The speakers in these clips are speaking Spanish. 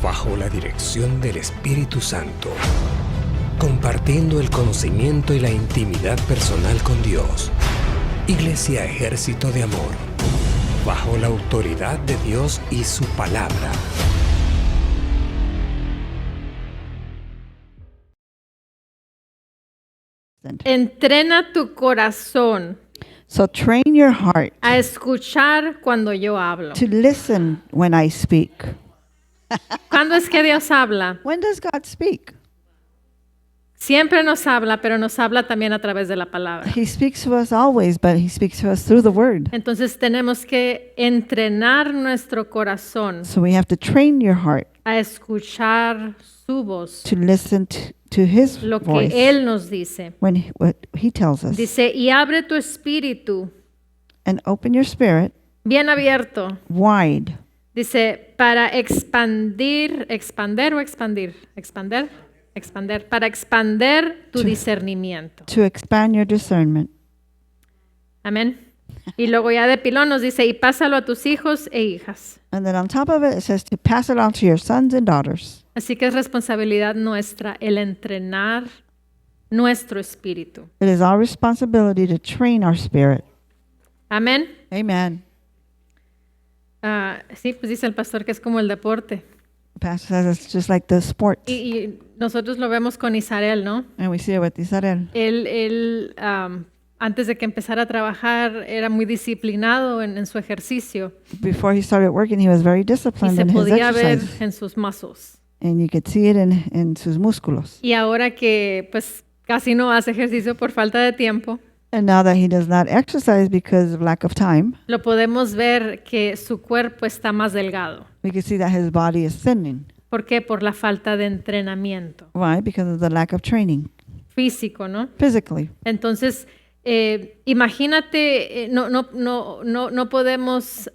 bajo la dirección del Espíritu Santo, compartiendo el conocimiento y la intimidad personal con Dios. Iglesia Ejército de Amor, bajo la autoridad de Dios y su palabra. Entrena tu corazón So train your heart a escuchar cuando yo hablo. to listen when I speak. ¿Cuándo es que Dios habla? When does God speak? Siempre nos habla, pero nos habla también a través de la palabra. He speaks to us always, but he speaks to us through the word. Entonces tenemos que entrenar nuestro corazón So we have to train your heart a escuchar su voz, to listen to his lo que voice Él nos dice. when what he tells us. Dice, y abre tu espíritu And open your spirit bien abierto. wide Dice, para expandir, para expander tu Sí. discernimiento. to expand your discernment. Amén. Y luego ya de pilón nos dice, y pásalo a tus hijos e hijas. And then on top of it, it says to pass it on to your sons and daughters. Así que es responsabilidad nuestra el entrenar nuestro espíritu. It is our responsibility to train our spirit. Amén. Amen. Sí, pues dice el pastor que es como el deporte. The pastor says it's just like the sport. Y nosotros lo vemos con Israel, ¿no? And we see it with Israel. Él antes de que empezara a trabajar, era muy disciplinado en su ejercicio. Before he started working, he was very Y disciplined se in his podía ver exercise. en sus muscles. And you could see it in sus músculos. Y ahora que pues casi no hace ejercicio por falta de tiempo, And now that he does not exercise because of lack of time, lo podemos ver que su cuerpo está más delgado. we can see that his body is thinning. ¿Por qué? Por la falta de entrenamiento Why? Because of the lack of training físico, ¿no? physically. Entonces, imagínate, no podemos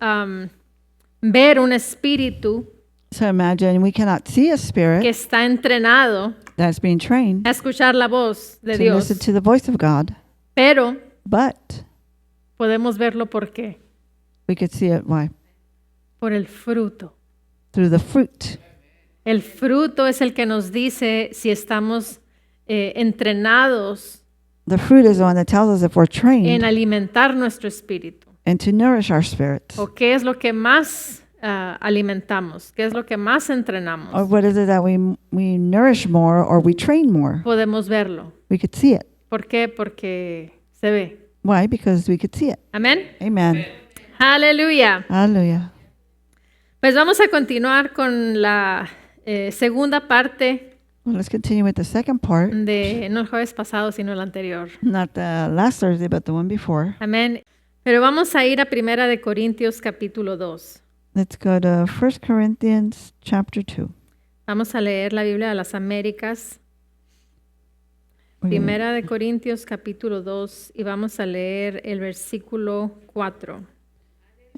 ver un espíritu So imagine we cannot see a que spirit está entrenado that's being trained a escuchar la voz de to Dios, listen to the voice of God, pero but podemos verlo ¿por qué? we could see it, why? Por el fruto. Through the fruit. El fruto es el que nos dice si estamos entrenados The fruit is the one that tells us if we're en trained alimentar nuestro espíritu. and to nourish our spirits. ¿O qué es lo que más alimentamos? ¿Qué es lo que más Or entrenamos? what is it that we nourish more or we train more? Podemos verlo. We could see it. ¿Por qué? Porque se ve. Why? Because we could see it. Amén. Amen. Aleluya. Hallelujah. Pues vamos a continuar con la segunda parte Well, let's continue with the second part. de, no el jueves pasado, sino el anterior. Not the last Thursday, but the one before. Amén. Pero vamos a ir a Primera de Corintios capítulo 2. Let's go to 1 Corinthians chapter 2. Vamos a leer la Biblia de las Américas. We're gonna- Primera de Corintios capítulo 2 y vamos a leer el versículo 4.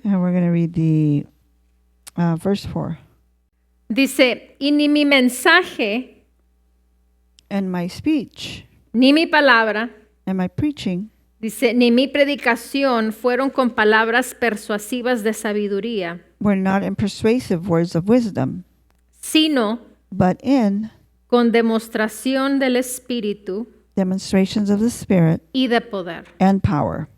And we're going to read the verse 4. Dice, y ni mi mensaje, And my speech ni mi palabra, and my preaching dice, ni mi predicación fueron con palabras persuasivas de sabiduría, were not in persuasive words of wisdom, sino but in con demostración del Espíritu demonstrations of the Spirit y de poder. and power.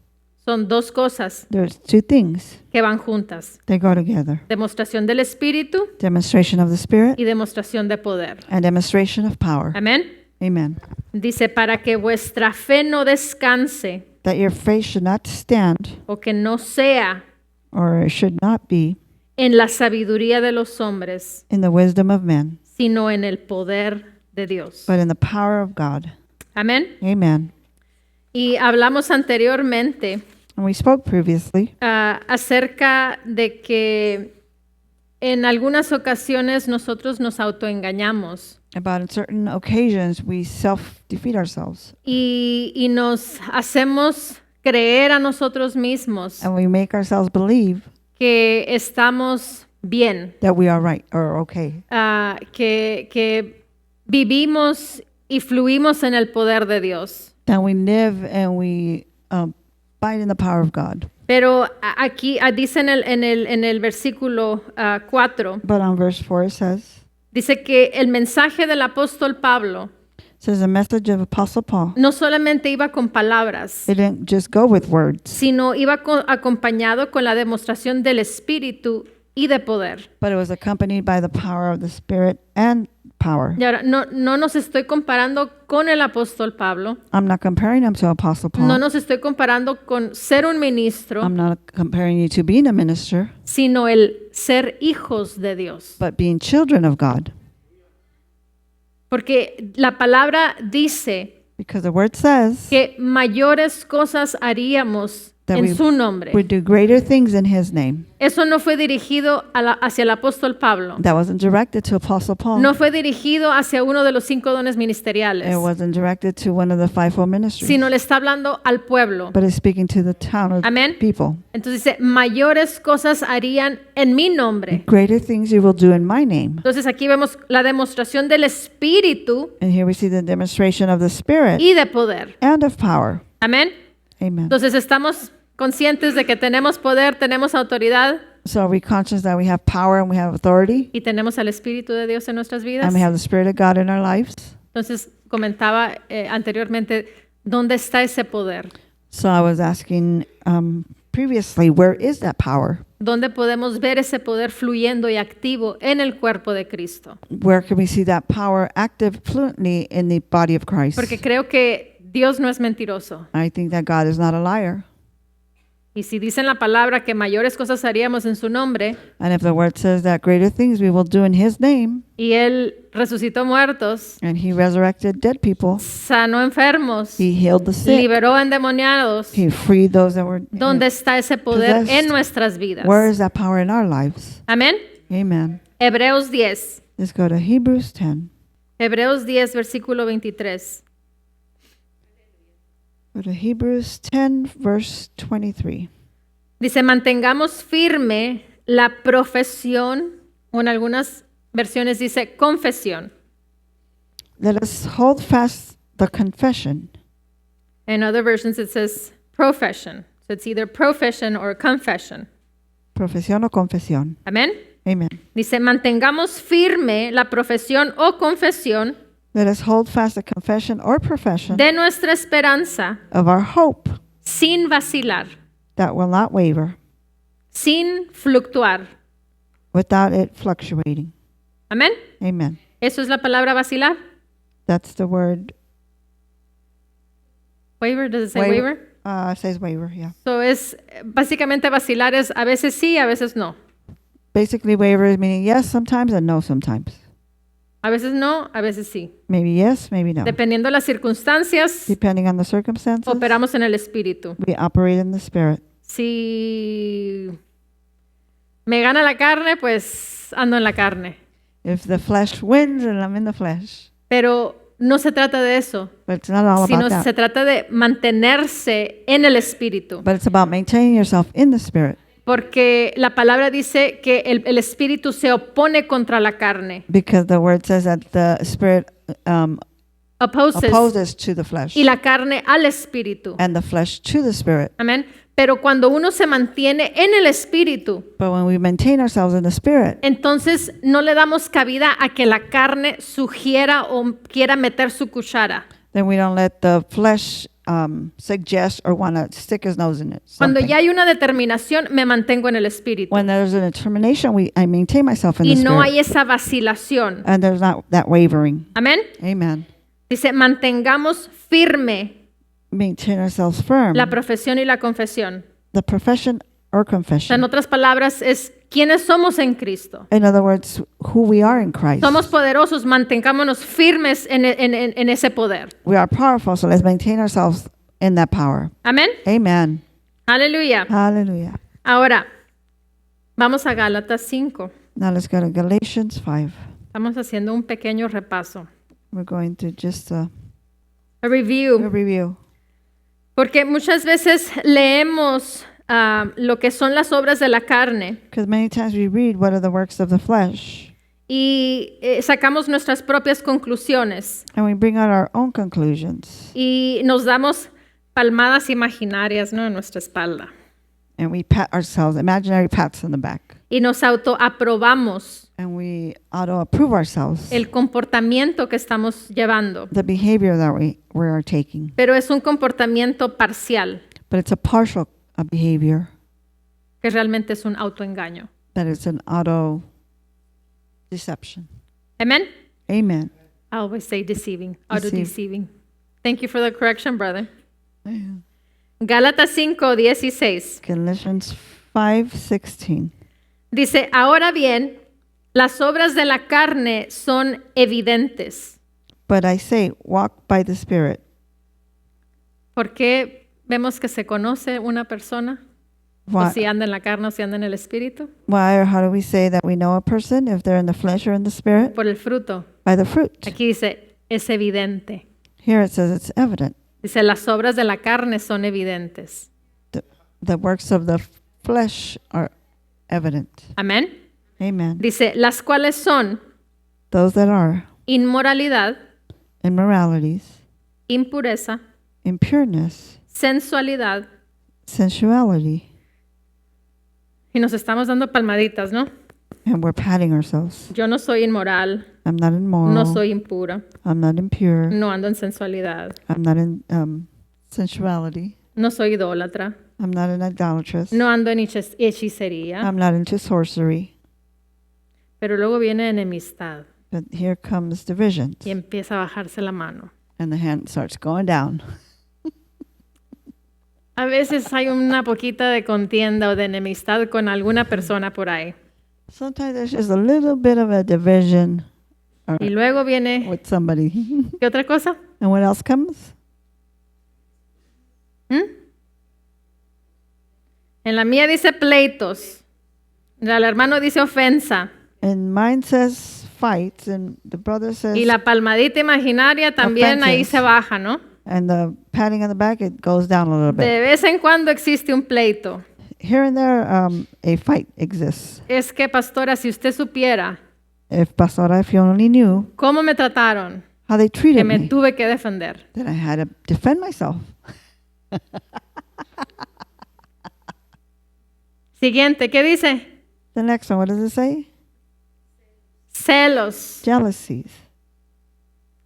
Son dos cosas There's two things. que van juntas. They go together. Demostración del Espíritu Demonstration of the Spirit y demostración de poder. and demonstration of power. Amén. Amen. Dice, para que vuestra fe no descanse That your faith should not stand o que no sea or it should not be en la sabiduría de los hombres, in the wisdom of men, sino en el poder de Dios. but in the power of God. Amén. Amen. Y hablamos anteriormente And we spoke previously acerca de que en algunas ocasiones nosotros nos autoengañamos about in certain occasions we self-defeat ourselves y nos hacemos creer a nosotros mismos and we make ourselves believe que estamos bien, that we are right or okay, que vivimos y fluimos en el poder de Dios. that we live and we abide in the power of God. Pero aquí dice en el versículo 4, But on verse 4 it says, Dice que el mensaje del apóstol Pablo It says the message of Apostle Paul. no solamente iba con palabras, It didn't just go with words, sino iba acompañado con la demostración del Espíritu y de poder. but it was accompanied by the power of the Spirit and power. Y ahora, no nos estoy comparando con el apóstol Pablo, I'm not comparing him to Apostle Paul. no nos estoy comparando con ser un ministro, I'm not comparing you to being a minister, sino el ser hijos de Dios. but being children of God. Porque la palabra dice Because the word says que mayores cosas haríamos that en su nombre. we do greater things in his name. Eso no fue dirigido hacia el apóstol Pablo. That wasn't directed to Apostle Paul. No fue dirigido hacia uno de los 5 dones ministeriales, It wasn't directed to one of the fivefold ministries. sino le está hablando al pueblo. But it's speaking to the town of Amén. people. Entonces dice, mayores cosas harían en mi nombre. Greater things you will do in my name. Entonces aquí vemos la demostración del Espíritu And here we see the demonstration of the Spirit y de poder. and of power. Amén. Amen. Entonces estamos conscientes de que tenemos poder, tenemos autoridad So are we conscious that we have power and we have authority y tenemos al Espíritu de Dios en nuestras vidas. and we have the Spirit of God in our lives? Entonces comentaba anteriormente, ¿dónde está ese poder? So I was asking previously, where is that power? ¿Dónde podemos ver ese poder fluyendo y activo en el cuerpo de Cristo? Where can we see that power active fluently in the body of Christ? Porque creo que Dios no es mentiroso. I think that God is not a liar. Y si dicen la palabra que mayores cosas haríamos en su nombre, And if the word says that greater things we will do in his name, y Él resucitó muertos, and he resurrected dead people, sanó enfermos, he healed the sick, liberó endemoniados, he freed those that were. ¿dónde está ese poder possessed. en nuestras vidas? Where is that power in our lives? Amén. Amen. Hebreos 10. Let's go to Hebrews 10. Hebreos 10, versículo 23. Go to Hebrews 10, verse 23. Dice, mantengamos firme la profesión, o en algunas versiones dice confesión. Let us hold fast the confession. In other versions it says profession. So it's either profession or confession. Profesión o confesión. Amén. Amen. Dice, mantengamos firme la profesión o confesión Let us hold fast the confession or profession de nuestra esperanza of our hope sin vacilar, that will not waver, sin fluctuar. without it fluctuating. Amén. Amen. Eso es la palabra vacilar. That's the word. Waver, does it say waver? It says waver, yeah. So es, básicamente vacilar es a veces sí, a veces no. Basically, waver is meaning yes sometimes and no sometimes. A veces no, a veces sí. Maybe yes, maybe no. Dependiendo de las circunstancias, Depending on the circumstances, operamos en el espíritu. we operate in the Spirit. Si me gana la carne, pues ando en la carne. If the flesh wins, then I'm in the flesh. Pero no se trata de eso, But it's not all sino about se that. trata de mantenerse en el espíritu. But it's about maintaining yourself in the Spirit. Porque la palabra dice que el espíritu se opone contra la carne. Because the word says that the Spirit Opposes. opposes to the flesh. Y la carne al espíritu. And the flesh to the Spirit. Amén. Pero cuando uno se mantiene en el espíritu, But when we maintain ourselves in the Spirit, entonces no le damos cabida a que la carne sugiera o quiera meter su cuchara. then we don't let the flesh suggest or want to stick his nose in it. Cuando something. ya hay una determinación, me mantengo en el espíritu. When there's a determination, I maintain myself in Y the no Spirit. hay esa vacilación. And there's not that wavering. Amén. Amen. Dice, mantengamos firme Maintain ourselves firm. la profesión y la confesión. The profession or O sea, confession. en otras palabras, es quiénes somos en Cristo. In other words, who we are in Christ. Somos poderosos, mantengámonos firmes en ese poder. We are powerful, so let's maintain ourselves in that power. Amén. Amen. Aleluya. Hallelujah. Ahora, vamos a Gálatas 5. Now let's go to Galatians 5. Estamos haciendo un pequeño repaso. We're going to just A a review. review. Porque muchas veces leemos lo que son las obras de la carne Because many times we read what are the works of the flesh. y sacamos nuestras propias conclusiones And we bring out our own conclusions. y nos damos palmadas imaginarias, ¿no?, en nuestra espalda. And we pat ourselves, imaginary pats on the back. Y nos autoaprobamos And we auto approve ourselves, el comportamiento que estamos llevando. the behavior that we are taking. Pero es un comportamiento parcial, But it's a partial behavior, que realmente es un autoengaño. that it's an auto deception. Amen? Amen. I always say deceiving, auto-deceiving. Thank you for the correction, brother. Gálatas 5:16. Galatians 5:16. Dice, ahora bien, las obras de la carne son evidentes. But I say, walk by the Spirit. ¿Por qué vemos que se conoce una persona? O Why, si anda en la carne o si anda en el espíritu. why or how do we say that we know a person if they're in the flesh or in the Spirit? Por el fruto. By the fruit. Aquí dice, es evidente. Here it says it's evident. Dice, las obras de la carne son evidentes. The works of the flesh are evident. Amén. Amen. Dice, las cuales son Those that are inmoralidad, immoralities, impureza, impureness, sensualidad. sensuality, Y nos estamos dando palmaditas, ¿no? and we're patting ourselves. Yo no soy inmoral, I'm not immoral. no soy impura, I'm not impure. no ando en sensualidad, I'm not in sensuality. no soy idólatra, I'm not an idolatress. no ando en hechicería. I'm not into sorcery. Pero luego viene enemistad But here comes divisions, y empieza a bajarse la mano. and the hand starts going down. A veces hay una poquita de contienda o de enemistad con alguna persona por ahí. Sometimes there's just a little bit of a division Y luego viene, with somebody. ¿qué otra cosa? And what else comes? En la mía dice pleitos. El hermano dice ofensa. And mine says fights, and the brother says, Y la palmadita imaginaria también ahí Offenses. se baja, ¿no? and the patting on the back, it goes down a little bit. De vez en cuando existe un pleito. Here and there, a fight exists. Es que, pastora, si usted supiera If Pastora, if you only knew cómo me trataron, how they que treated me me, tuve que defender. then I had to defend myself. Siguiente, ¿qué dice? The next one, what does it say? Celos. Jealousies.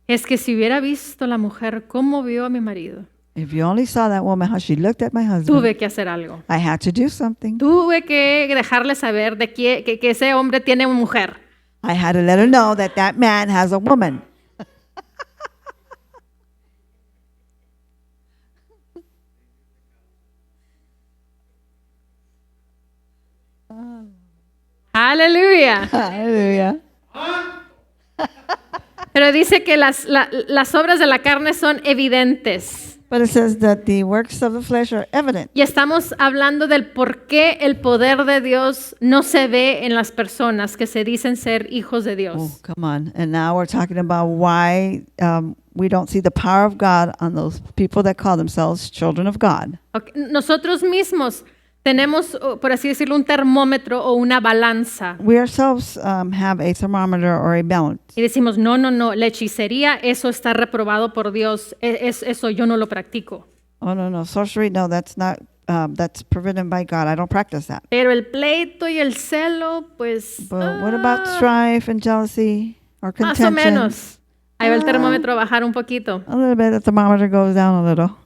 Es que si hubiera visto la mujer cómo vio a mi marido, If you only saw that woman, how she looked at my husband, tuve que hacer algo. I had to do something. Tuve que dejarle saber de que ese hombre tiene una mujer. I had to let her know that that man has a woman. Aleluya. Hallelujah. Pero dice que las obras de la carne son evidentes. But it says that the works of the flesh are evident. Y estamos hablando del por qué el poder de Dios no se ve en las personas que se dicen ser hijos de Oh, Dios. come on. And now we're talking about why we don't see the power of God on those people that call themselves children of God. Ok, nosotros mismos tenemos, por así decirlo, un termómetro o una balanza. We ourselves have a thermometer or a balance. Y decimos, no, la hechicería, eso está reprobado por Dios, eso yo no lo practico. Oh, no, sorcery, no, that's not, that's forbidden by God. I don't practice that. Pero el pleito y el celo, pues, But what about strife and jealousy or más o contention? menos. Ahí va el termómetro a bajar un poquito. A little bit, the thermometer goes down a little.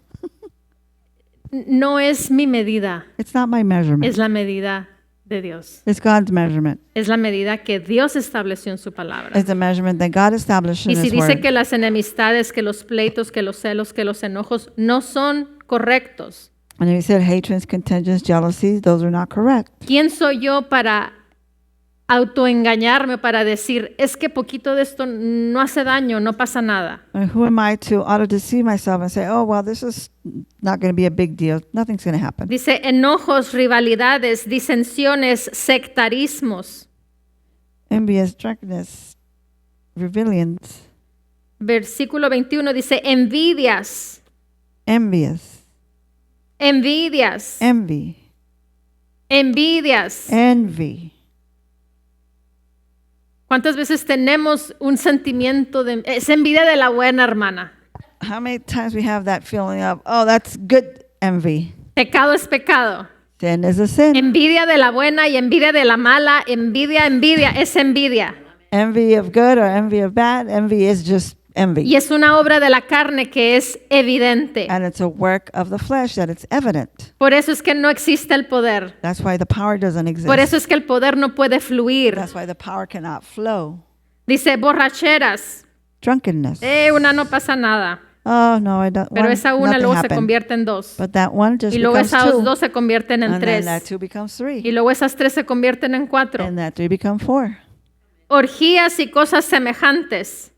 No es mi medida, It's not my measurement. es la medida de Dios. It's God's measurement. Es la medida que Dios estableció en su palabra. It's the measurement that God established in Y si His dice Word. que las enemistades, que los pleitos, que los celos, que los enojos no son correctos, And if He said hatreds, contentions, jealousies, those are not correct. ¿quién soy yo para autoengañarme, para decir, es que poquito de esto no hace daño, no pasa nada? And who am I to auto-deceive myself and say, oh, well, this is not going to be a big deal. Nothing's going to happen. Dice enojos, rivalidades, disensiones, sectarismos. Envious, drunkenness, rebellions, Versículo 21 dice envidias, envious, envidias, envy, envidias. envy. ¿Cuántas veces tenemos un sentimiento de es envidia de la buena, hermana? How many times we have that feeling of, oh, that's good envy. Pecado es pecado. Sin is a sin. Envidia de la buena y envidia de la mala. Envidia es envidia. Envy of good or envy of bad. Envy is just envy. Y es una obra de la carne que es evidente. And it's a work of the flesh that it's evident. Por eso es que no existe el poder. That's why the power doesn't exist. Por eso es que el poder no puede fluir. That's why the power cannot flow. Dice borracheras. Drunkenness. Una no pasa nada. Oh, no, I don't. Pero esa una nothing luego se happened. convierte en dos. But that one just Y luego becomes esas two. dos se convierten en And then that tres. two becomes three. Y luego esas tres se convierten en cuatro. And that three become four. Orgías y cosas semejantes.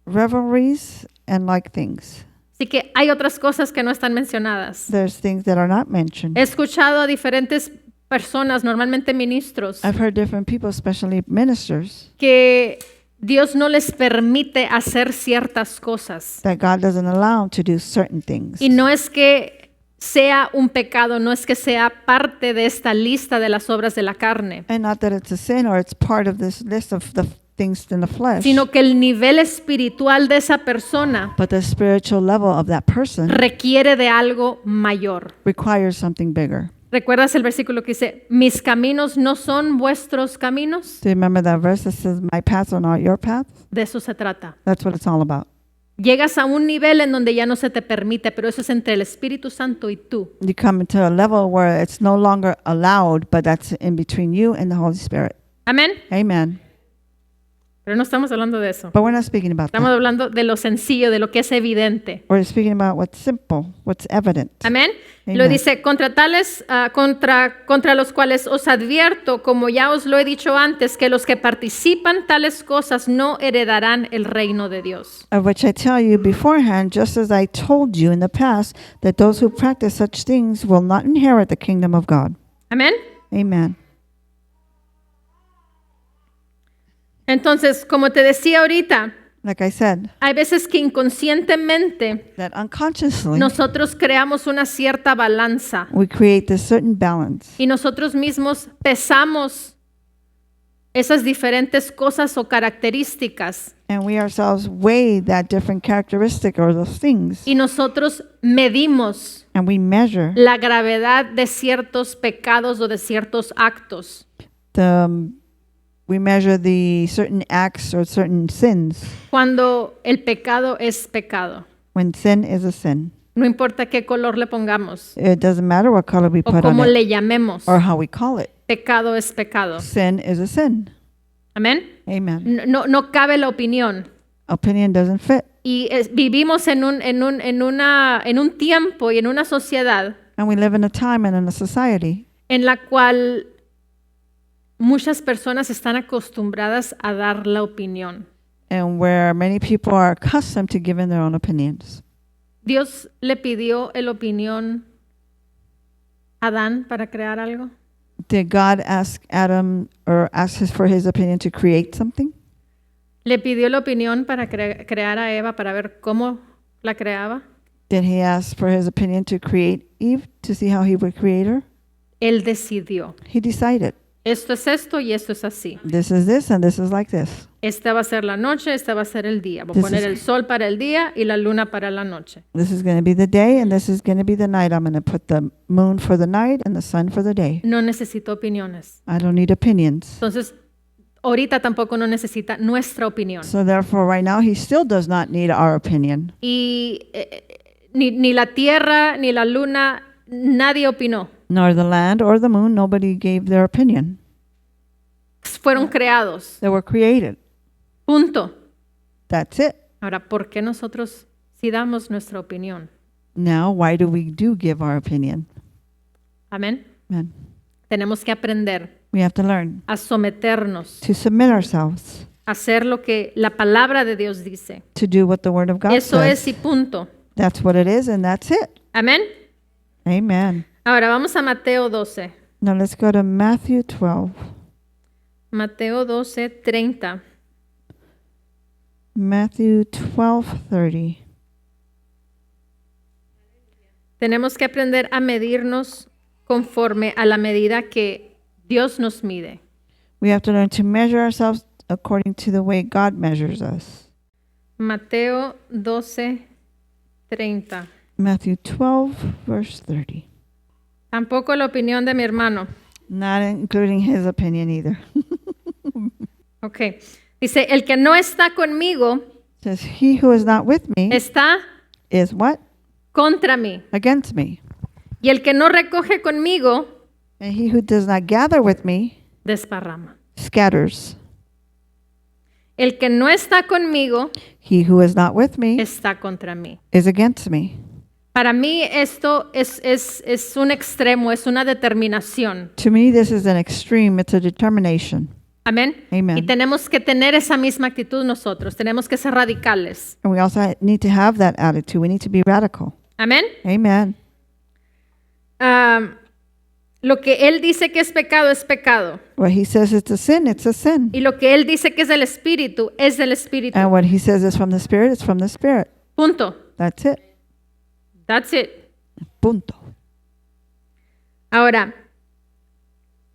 Revelries and like things. Así que hay otras cosas que no están mencionadas. There's things that are not mentioned. He escuchado a diferentes personas, normalmente ministros, I've heard different people, especially ministers, que Dios no les permite hacer ciertas cosas. that God doesn't allow them to do certain things. Y no es que sea un pecado, no es que sea parte de esta lista de las obras de la carne, And not that it's a sin or it's part of this list of the things in the flesh, sino que el nivel espiritual de esa persona but the spiritual level of that person requiere de algo mayor. requires something bigger. ¿Recuerdas el versículo que dice, mis caminos no son vuestros caminos? Do you remember that verse that says, my paths are not your paths? De eso se trata. That's what it's all about. Llegas a un nivel en donde ya no se te permite, pero eso es entre el Espíritu Santo y tú. You come into a level where it's no longer allowed, but that's in between you and the Holy Spirit. Amén. Amen. Pero no estamos hablando de eso. But we're not speaking about Estamos that. hablando de lo sencillo, de lo que es evidente. We're speaking about what's simple, what's evident. Amén. Amen. Lo dice, contra los cuales os advierto, como ya os lo he dicho antes, que los que participan tales cosas no heredarán el reino de Dios. Of which I tell you beforehand, just as I told you in the past, that those who practice such things will not inherit the kingdom of God. Amén. Amen. Entonces, como te decía ahorita, Like I said, hay veces que inconscientemente that unconsciously nosotros creamos una cierta balanza we create this certain balance. y nosotros mismos pesamos esas diferentes cosas o características And we ourselves weigh that different characteristic or those things. y nosotros medimos And we measure la gravedad de ciertos pecados o de ciertos actos. we measure the certain acts or certain sins Cuando el pecado es pecado. when sin is a sin. No importa qué color le pongamos It doesn't matter what color we o put on cómo it le llamemos. or how we call it. Pecado es pecado. Sin is a sin. Amén. Amen. No cabe la opinión. Opinion doesn't fit. Y vivimos en un tiempo y en una sociedad And we live in a time and in a society en la cual muchas personas están acostumbradas a dar la opinión. and where many people are accustomed to giving their own opinions. Dios le pidió la opinión a Adán para crear algo. Did God ask Adam or ask for his opinion to create something? Le pidió la opinión para crear a Eva para ver cómo la creaba. Did he ask for his opinion to create Eve to see how he would create her? Él decidió. He decided. Esto es esto y esto es así. This is this and this is like this. Esta va a ser la noche, esta va a ser el día. Voy a This poner is- el sol para el día y la luna para la noche. This is going to be the day and this is going to be the night. I'm going to put the moon for the night and the sun for the day. No necesito opiniones. I don't need opinions. Entonces, ahorita tampoco no necesita nuestra opinión. So therefore, right now, he still does not need our opinion. Y ni la tierra ni la luna, nadie opinó. Nor the land or the moon, nobody gave their opinion. Fueron creados. They were created. Punto. That's it. Ahora, ¿por qué nosotros sí damos nuestra opinión? Now, why do we give our opinion? Amén. Amen. Tenemos que aprender We have to learn a someternos, to submit ourselves a hacer lo que la palabra de Dios dice. to do what the Word of God Eso says. es y punto. That's what it is, and that's it. Amén. Amen. Ahora vamos a Mateo 12. Now let's go to Matthew 12. Mateo 12, 30. Matthew 12:30. Tenemos que aprender a medirnos conforme a la medida que Dios nos mide. We have to learn to measure ourselves according to the way God measures us. Mateo 12, 30. Matthew 12, verse 30. Tampoco la opinión de mi hermano. Not including his opinion either. Ok. Dice, el que no está conmigo Says, he who is not with me está is what? contra mí. Against me. Y el que no recoge conmigo And he who does not gather with me desparrama. scatters. El que no está conmigo He who is not with me está contra mí. is against me. Para mí esto es un extremo, es una determinación. To me, this is an extreme. It's a determination. Amén. Amen. Y tenemos que tener esa misma actitud nosotros. Tenemos que ser radicales. And we also need to have that attitude. We need to be radical. Amén. Amen. Lo que Él dice que es pecado. What he says it's a sin, it's a sin. Y lo que Él dice que es del Espíritu, es del Espíritu. And what he says is from the Spirit, it's from the Spirit. Punto. That's it. That's it. Punto. Ahora,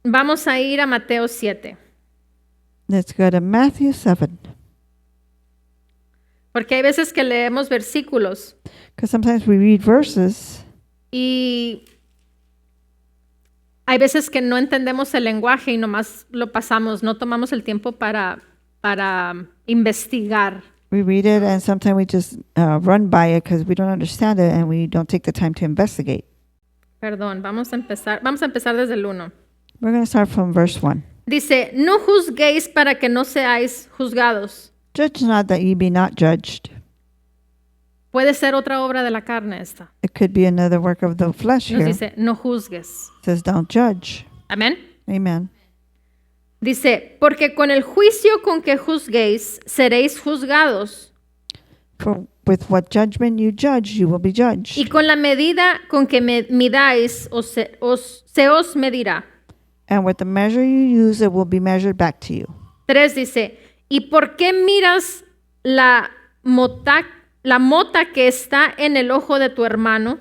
vamos a ir a Mateo 7. Let's go to Matthew 7. Porque hay veces que leemos versículos Because sometimes we read verses y hay veces que no entendemos el lenguaje y nomás lo pasamos, no tomamos el tiempo para investigar. we read it and sometimes we just run by it because we don't understand it and we don't take the time to investigate. Perdón, vamos a empezar desde el 1. We're going to start from verse 1. Dice, no juzguéis para que no seáis juzgados. Judge not that ye be not judged. Puede ser otra obra de la carne esta. It could be another work of the flesh Nos here. dice, no juzgues. It says don't judge. Amén. Amen. Dice, porque con el juicio con que juzguéis, seréis juzgados. For with what judgment you judge, you will be judged. Y con la medida con que midáis, se os medirá. And with the measure you use, it will be measured back to you. 3 dice, ¿y por qué miras la mota que está en el ojo de tu hermano?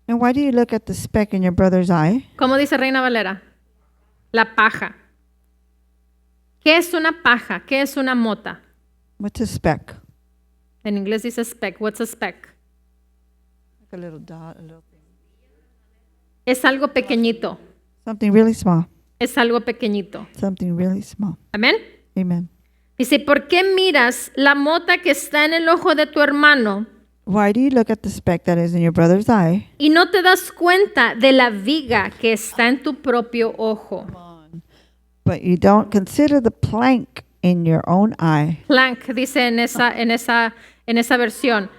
And why do you look at the speck in your brother's eye? ¿Cómo dice Reina Valera? La paja. ¿Qué es una paja? ¿Qué es una mota? What's a speck? En inglés dice speck. What's a speck? Like a little dot, a little thing. Es algo pequeñito. Something really small. Es algo pequeñito. Something really small. Amén. Amen. Dice, ¿por qué miras la mota que está en el ojo de tu hermano Why do you look at the speck that is in your brother's eye, y no te das cuenta de la viga que está en tu propio ojo? but you don't consider the plank in your own eye? Plank dice en esa versión.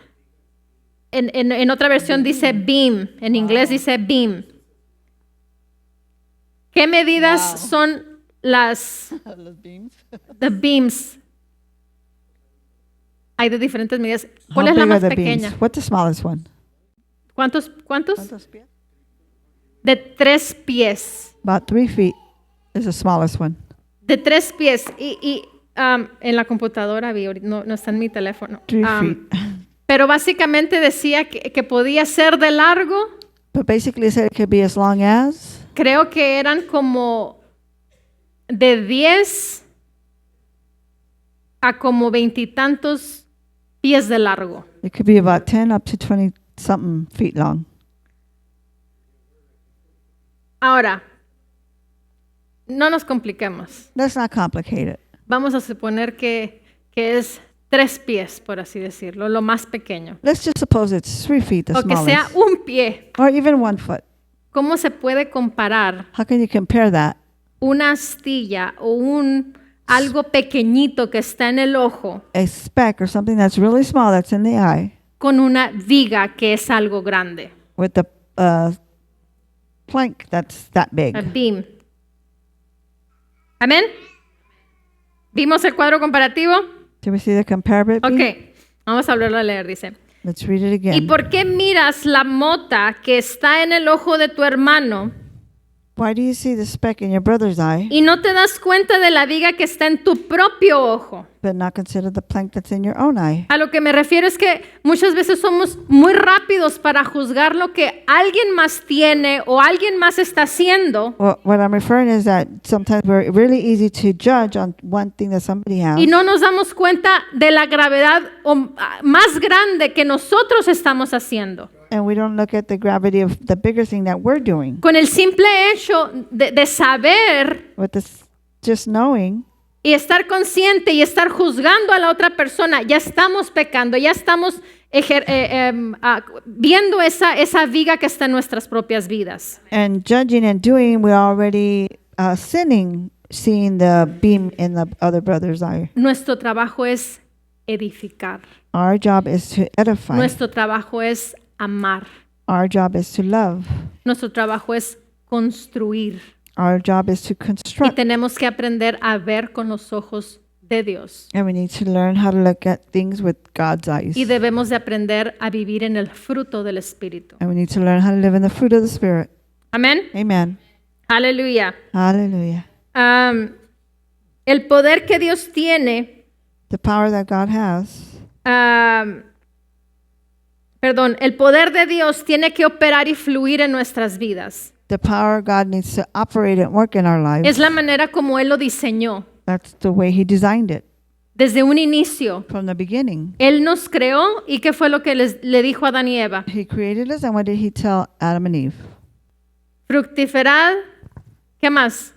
En otra versión dice beam. En inglés dice beam. ¿Qué medidas son las the beams? Hay de diferentes medidas. ¿Cuál How es la big are más the pequeña? beams? What's the smallest one? ¿Cuántos? De 3 pies. About 3 feet is the smallest one. De 3 pies. Y en la computadora vi, no está en mi teléfono. 3 feet. Pero básicamente decía que podía ser de largo. But basically it said it could be as long as, Creo que eran como de 10 a como 20 y tantos pies de largo. it could be about 10 up to 20 something feet long. Ahora, no nos compliquemos. Let's not complicate it. Vamos a suponer que es 3 pies, por así decirlo, lo más pequeño. Let's just suppose it's 3 feet, the O que sea smallest. un pie. Or even 1 foot. ¿Cómo se puede comparar How can you compare that? una astilla o algo pequeñito que está en el ojo A speck or something that's really small that's in the eye con una viga que es algo grande? with the plank that's that big. A beam. ¿Amén? ¿Vimos el cuadro comparativo? Do we see the comparable? Ok, vamos a volverlo a leer, dice. Let's read it ¿Y again. por qué miras la mota que está en el ojo de tu hermano Why do you see the speck in your brother's eye, y no te das cuenta de la viga que está en tu propio ojo? but not consider the plank that's in your own eye? A lo que me refiero es que muchas veces somos muy rápidos para juzgar lo que alguien más tiene o alguien más está haciendo Well, what I'm referring is that sometimes we're really easy to judge on one thing that somebody has, y no nos damos cuenta de la gravedad más grande que nosotros estamos haciendo. And we don't look at the gravity of the bigger thing that we're doing. Con el simple hecho de saber With this, just knowing y estar consciente y estar juzgando a la otra persona, ya estamos pecando, ya estamos viendo esa viga que está en nuestras propias vidas. and judging and doing, we're already sinning, seeing the beam in the other brother's eye. Nuestro trabajo es edificar. Our job is to edify. Nuestro trabajo es amar. Our job is to love. Nuestro trabajo es construir. Our job is to Y construct. tenemos que aprender a ver con los ojos de Dios. And we need to learn how to look at things with God's eyes. Y debemos de aprender a vivir en el fruto del Espíritu. And we need to learn how to live in the fruit of the Spirit. Amén. Amen. Aleluya. Hallelujah. El poder que Dios tiene, The power that God has, el poder de Dios tiene que operar y fluir en nuestras vidas. the power God needs to operate and work in our lives. Es la manera como Él lo diseñó. That's the way He designed it Desde un inicio, from the beginning. Él nos creó y ¿qué fue lo que le dijo a Adán y Eva? He created us, and what did He tell Adam and Eve? Fructiferad, ¿qué más?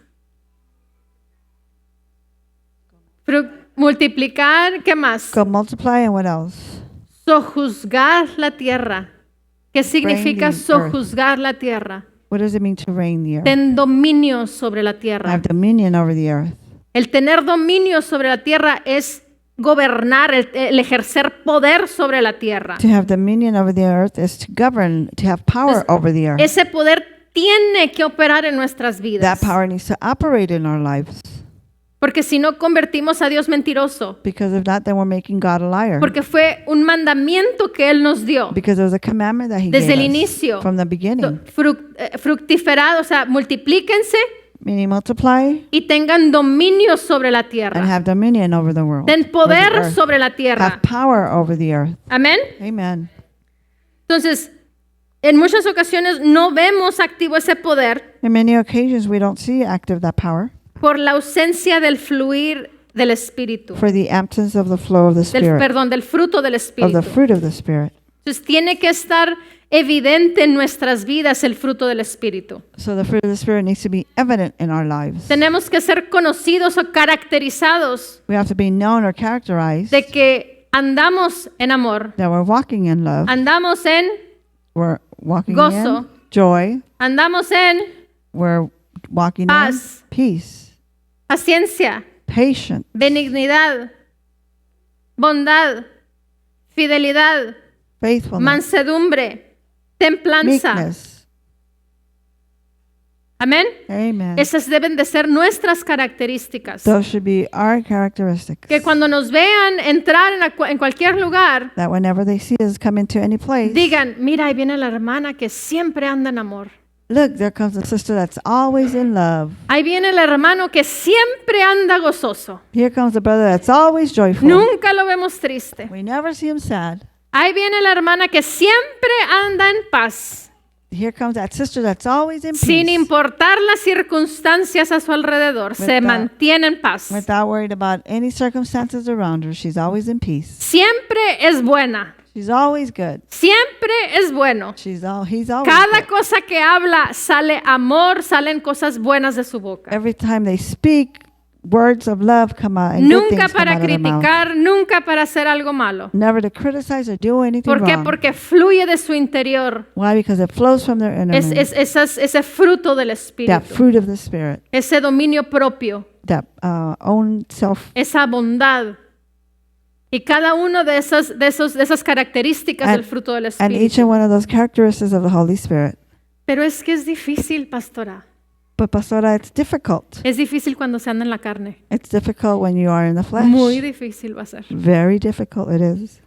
Multiplicar, ¿qué más? Go multiply, and what else? Sojuzgar la tierra. ¿Qué significa Reign the earth. sojuzgar la tierra? What does it mean to reign the earth? Ten dominio sobre la tierra. Have dominion over the earth. El tener dominio sobre la tierra es gobernar, el ejercer poder sobre la tierra. To have dominion over the earth is to govern, to have power over the earth. Ese poder tiene que operar en nuestras That vidas. power needs to operate in our lives. Porque si no convertimos a Dios mentiroso. Because if not, then we're making God a liar. Porque fue un mandamiento que Él nos dio Because it was a commandment that He desde el gave us inicio. from the beginning. Fructiferad, o sea, multiplíquense Meaning multiply y tengan dominio sobre la and tierra. have dominion over the world. Ten over the poder earth. sobre la tierra. Have power over the earth. Amén. Amen. Entonces, en muchas ocasiones no vemos activo ese poder In many occasions, we don't see active that power por la ausencia del fluir del Espíritu. for the absence of the flow of the Spirit, Del fruto del of Espíritu. the fruit of the Spirit. Entonces, tiene que estar evidente en nuestras vidas el fruto del Espíritu. So the fruit of the Spirit needs to be evident in our lives. Tenemos que ser conocidos o caracterizados We have to be known or characterized de que andamos en amor, that we're walking in love, andamos en, we're walking Gozo. in joy, andamos en we're walking Paz. in peace, paciencia, patience, benignidad, bondad, fidelidad, faithfulness, mansedumbre, templanza. meekness. Amén. Amen. Esas deben de ser nuestras características. Those should be our characteristics. Que cuando nos vean entrar en cualquier lugar, That whenever they see us come into any place, digan, mira, ahí viene la hermana que siempre anda en amor. look, there comes a sister that's always in love. Ahí viene el hermano que siempre anda gozoso. Here comes the brother that's always joyful. Nunca lo vemos triste. We never see him sad. Ahí viene la hermana que siempre anda en paz, Here comes that sister that's always in sin peace, importar las circunstancias a su alrededor. Se Without- mantiene en paz. without worried about any circumstances around her. She's always in peace. Siempre es buena. She's always good. Siempre es bueno. He's always Cada good. cosa que habla sale amor, salen cosas buenas de su boca. Every time they speak, words of love come out and good Nunca things come para out of their mouth. criticar, nunca para hacer algo malo. Never to criticize or do anything ¿Por qué? wrong. Porque fluye de su interior. Why? Because it flows from their inner man. Ese fruto del That Espíritu. fruit of the Spirit, Ese dominio propio. that own self. Esa bondad. Y cada uno de esas características And- del fruto del And each Espíritu. and one of those characteristics of the Holy Spirit. Pero es que es difícil, pastora. But Pastora, it's difficult. Es difícil cuando se anda en la carne. It's difficult when you are in the flesh. Muy difícil va a ser. Very difficult it is.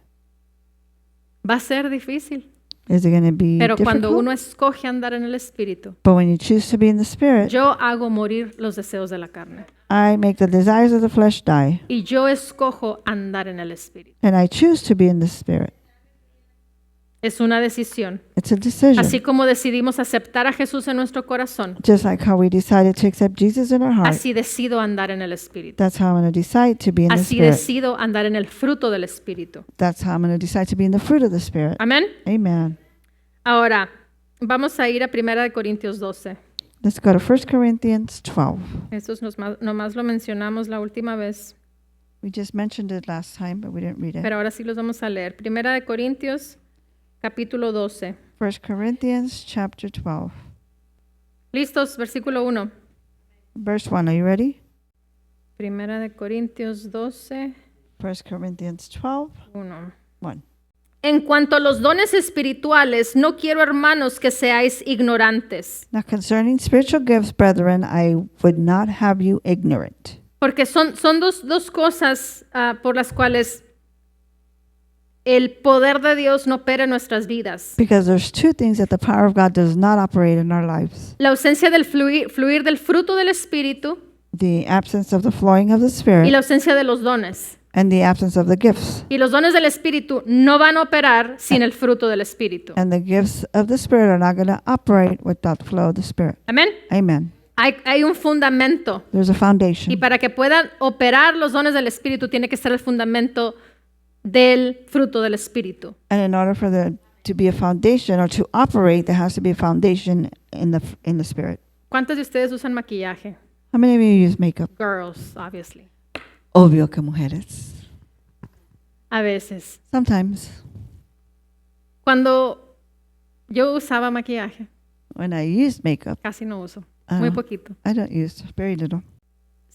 Va a ser difícil. Is it going to be Pero cuando difficult? uno escoge andar en el Espíritu, But when you choose to be in the Spirit, yo hago morir los deseos de la carne. I make the desires of the flesh die. Y yo escojo andar en el Espíritu. And I choose to be in the Spirit. Es una decisión. It's a decision. Así como decidimos aceptar a Jesús en nuestro corazón, Just like how we decided to accept Jesus in our heart, así decido andar en el Espíritu. that's how I'm going to decide to be in the Así Spirit. decido andar en el fruto del Espíritu. That's how I'm going to decide to be in the fruit of the Spirit. Amén. Amen. Ahora, vamos a ir a 1 Corintios 12. Let's go to 1 Corinthians 12. Eso nomás lo mencionamos la última vez, We just mentioned it last time, but we didn't read it. pero ahora sí los vamos a leer. 1 Corintios, capítulo 12. 1 Corinthians chapter 12. ¿Listos? Versículo 1. Verse 1, are you ready? 1 Corintios 12, 1 Corinthians 12, 1. 1. En cuanto a los dones espirituales, no quiero, hermanos, que seáis ignorantes, Now concerning spiritual gifts, brethren, I would not have you ignorant. porque son dos cosas por las cuales el poder de Dios no opera en nuestras vidas. Because there's two things that the power of God does not operate in our lives. La ausencia del fluir del fruto del Espíritu The absence of the flowing of the y Spirit la ausencia de los dones. and the absence of the gifts. Y los dones del Espíritu no van a operar sin el fruto del Espíritu. And the gifts of the Spirit are not going to operate without the flow of the Spirit. Amén. Amen. Hay un fundamento. There's a Y foundation. para que puedan operar los dones del Espíritu, tiene que estar el fundamento del fruto del Espíritu. And in order for there to be a foundation or to operate, there has to be a foundation in the Spirit. ¿Cuántos de ustedes usan maquillaje? How many of you use makeup? Girls, obviously. Obvio que mujeres. A veces. Sometimes Cuando yo usaba maquillaje, when I use makeup, casi no uso, muy Ah. poquito. I don't use very little.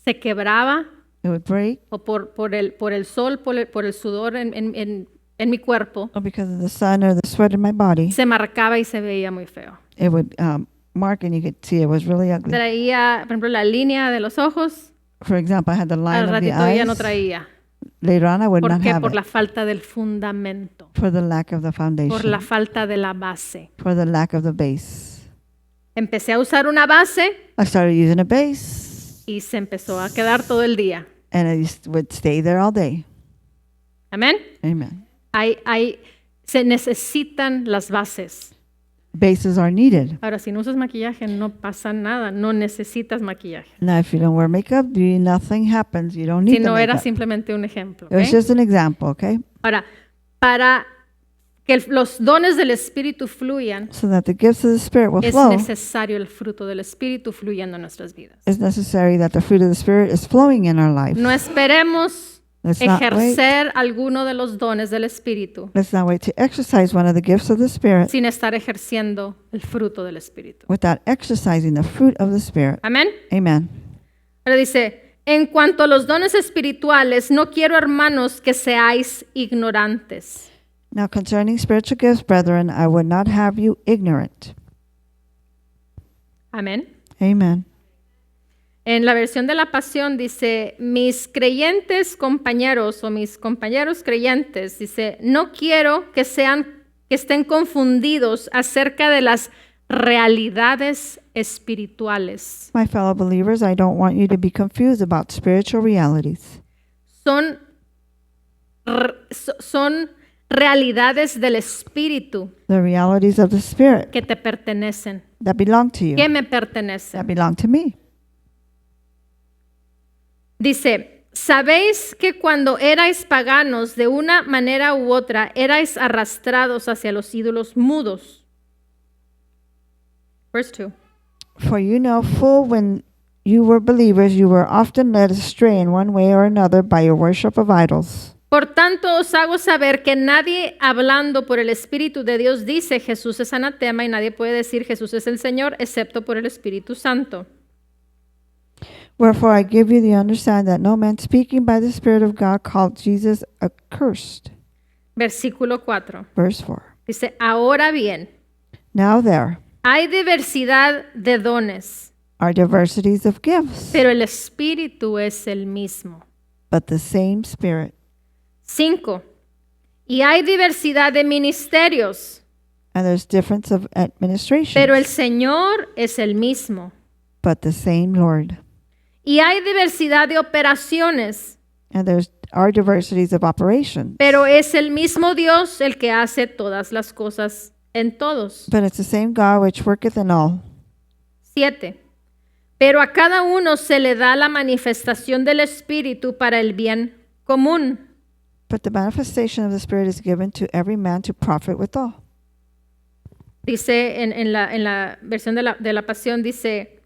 Se quebraba It would break, o por el sol, por el sudor en mi cuerpo, or because of the sun or the sweat in my body, se marcaba y se veía muy feo. it would mark and you could see it was really ugly. Traía, por ejemplo, la línea de los ojos, For example, I had the line al of the ratito ya no eyes. traía. Later on, I would ¿Por not qué? have Por it la falta del fundamento, for the lack of the por foundation, la falta de la base. for the lack of the base. Empecé a usar una base I started using a base, y se empezó a quedar todo el día. and it would stay there all day. Amén. Amen. Se necesitan las bases. Bases are needed. Ahora, si no usas maquillaje, no pasa nada. No necesitas maquillaje. Now, if you don't wear makeup, nothing happens. You don't Si need the no, era makeup. simplemente un ejemplo. It was ¿ok? just an example, okay? Ahora, para que los dones del Espíritu fluyan, So that the gifts of the Spirit will es flow, necesario el fruto del Espíritu fluyendo en nuestras vidas. it's necessary that the fruit of the Spirit is flowing in our life. No esperemos Let's not wait. ejercer alguno de los dones del Espíritu Let's not wait to exercise one of the gifts of the Spirit sin estar ejerciendo el fruto del Espíritu. without exercising the fruit of the Spirit. Amén. Amen. Ahora dice, en cuanto a los dones espirituales, no quiero, hermanos, que seáis ignorantes. Now, concerning spiritual gifts, brethren, I would not have you ignorant. Amén. Amen. En la versión de la Pasión dice, mis creyentes compañeros o mis compañeros creyentes, dice, no quiero que estén confundidos acerca de las realidades espirituales. My fellow believers, I don't want you to be confused about spiritual realities. Son realidades del Espíritu The realities of the Spirit que te pertenecen, that belong to you, que me that pertenecen. belong to me. Dice, ¿sabéis que cuando erais paganos de una manera u otra, erais arrastrados hacia los ídolos mudos? Verse 2. For you know full when you were believers, you were often led astray in one way or another by your worship of idols. Por tanto, os hago saber que nadie hablando por el Espíritu de Dios dice Jesús es anatema y nadie puede decir Jesús es el Señor excepto por el Espíritu Santo. Wherefore I give you the understanding that no man speaking by the Spirit of God called Jesus accursed. Versículo 4. Verse 4. Dice, ahora bien, Now there hay diversidad de dones, are diversities of gifts, pero el Espíritu es el mismo. but the same Spirit. 5. Y hay diversidad de ministerios, And there's difference of administration, pero el Señor es el mismo. but the same Lord. Y hay diversidad de operaciones, And are diversities of operations, pero es el mismo Dios el que hace todas las cosas en todos. but it's the same God which worketh in all. 7. Pero a cada uno se le da la manifestación del Espíritu para el bien común. But the manifestation of the Spirit is given to every man to profit withal. Dice en la versión de la Pasión, dice,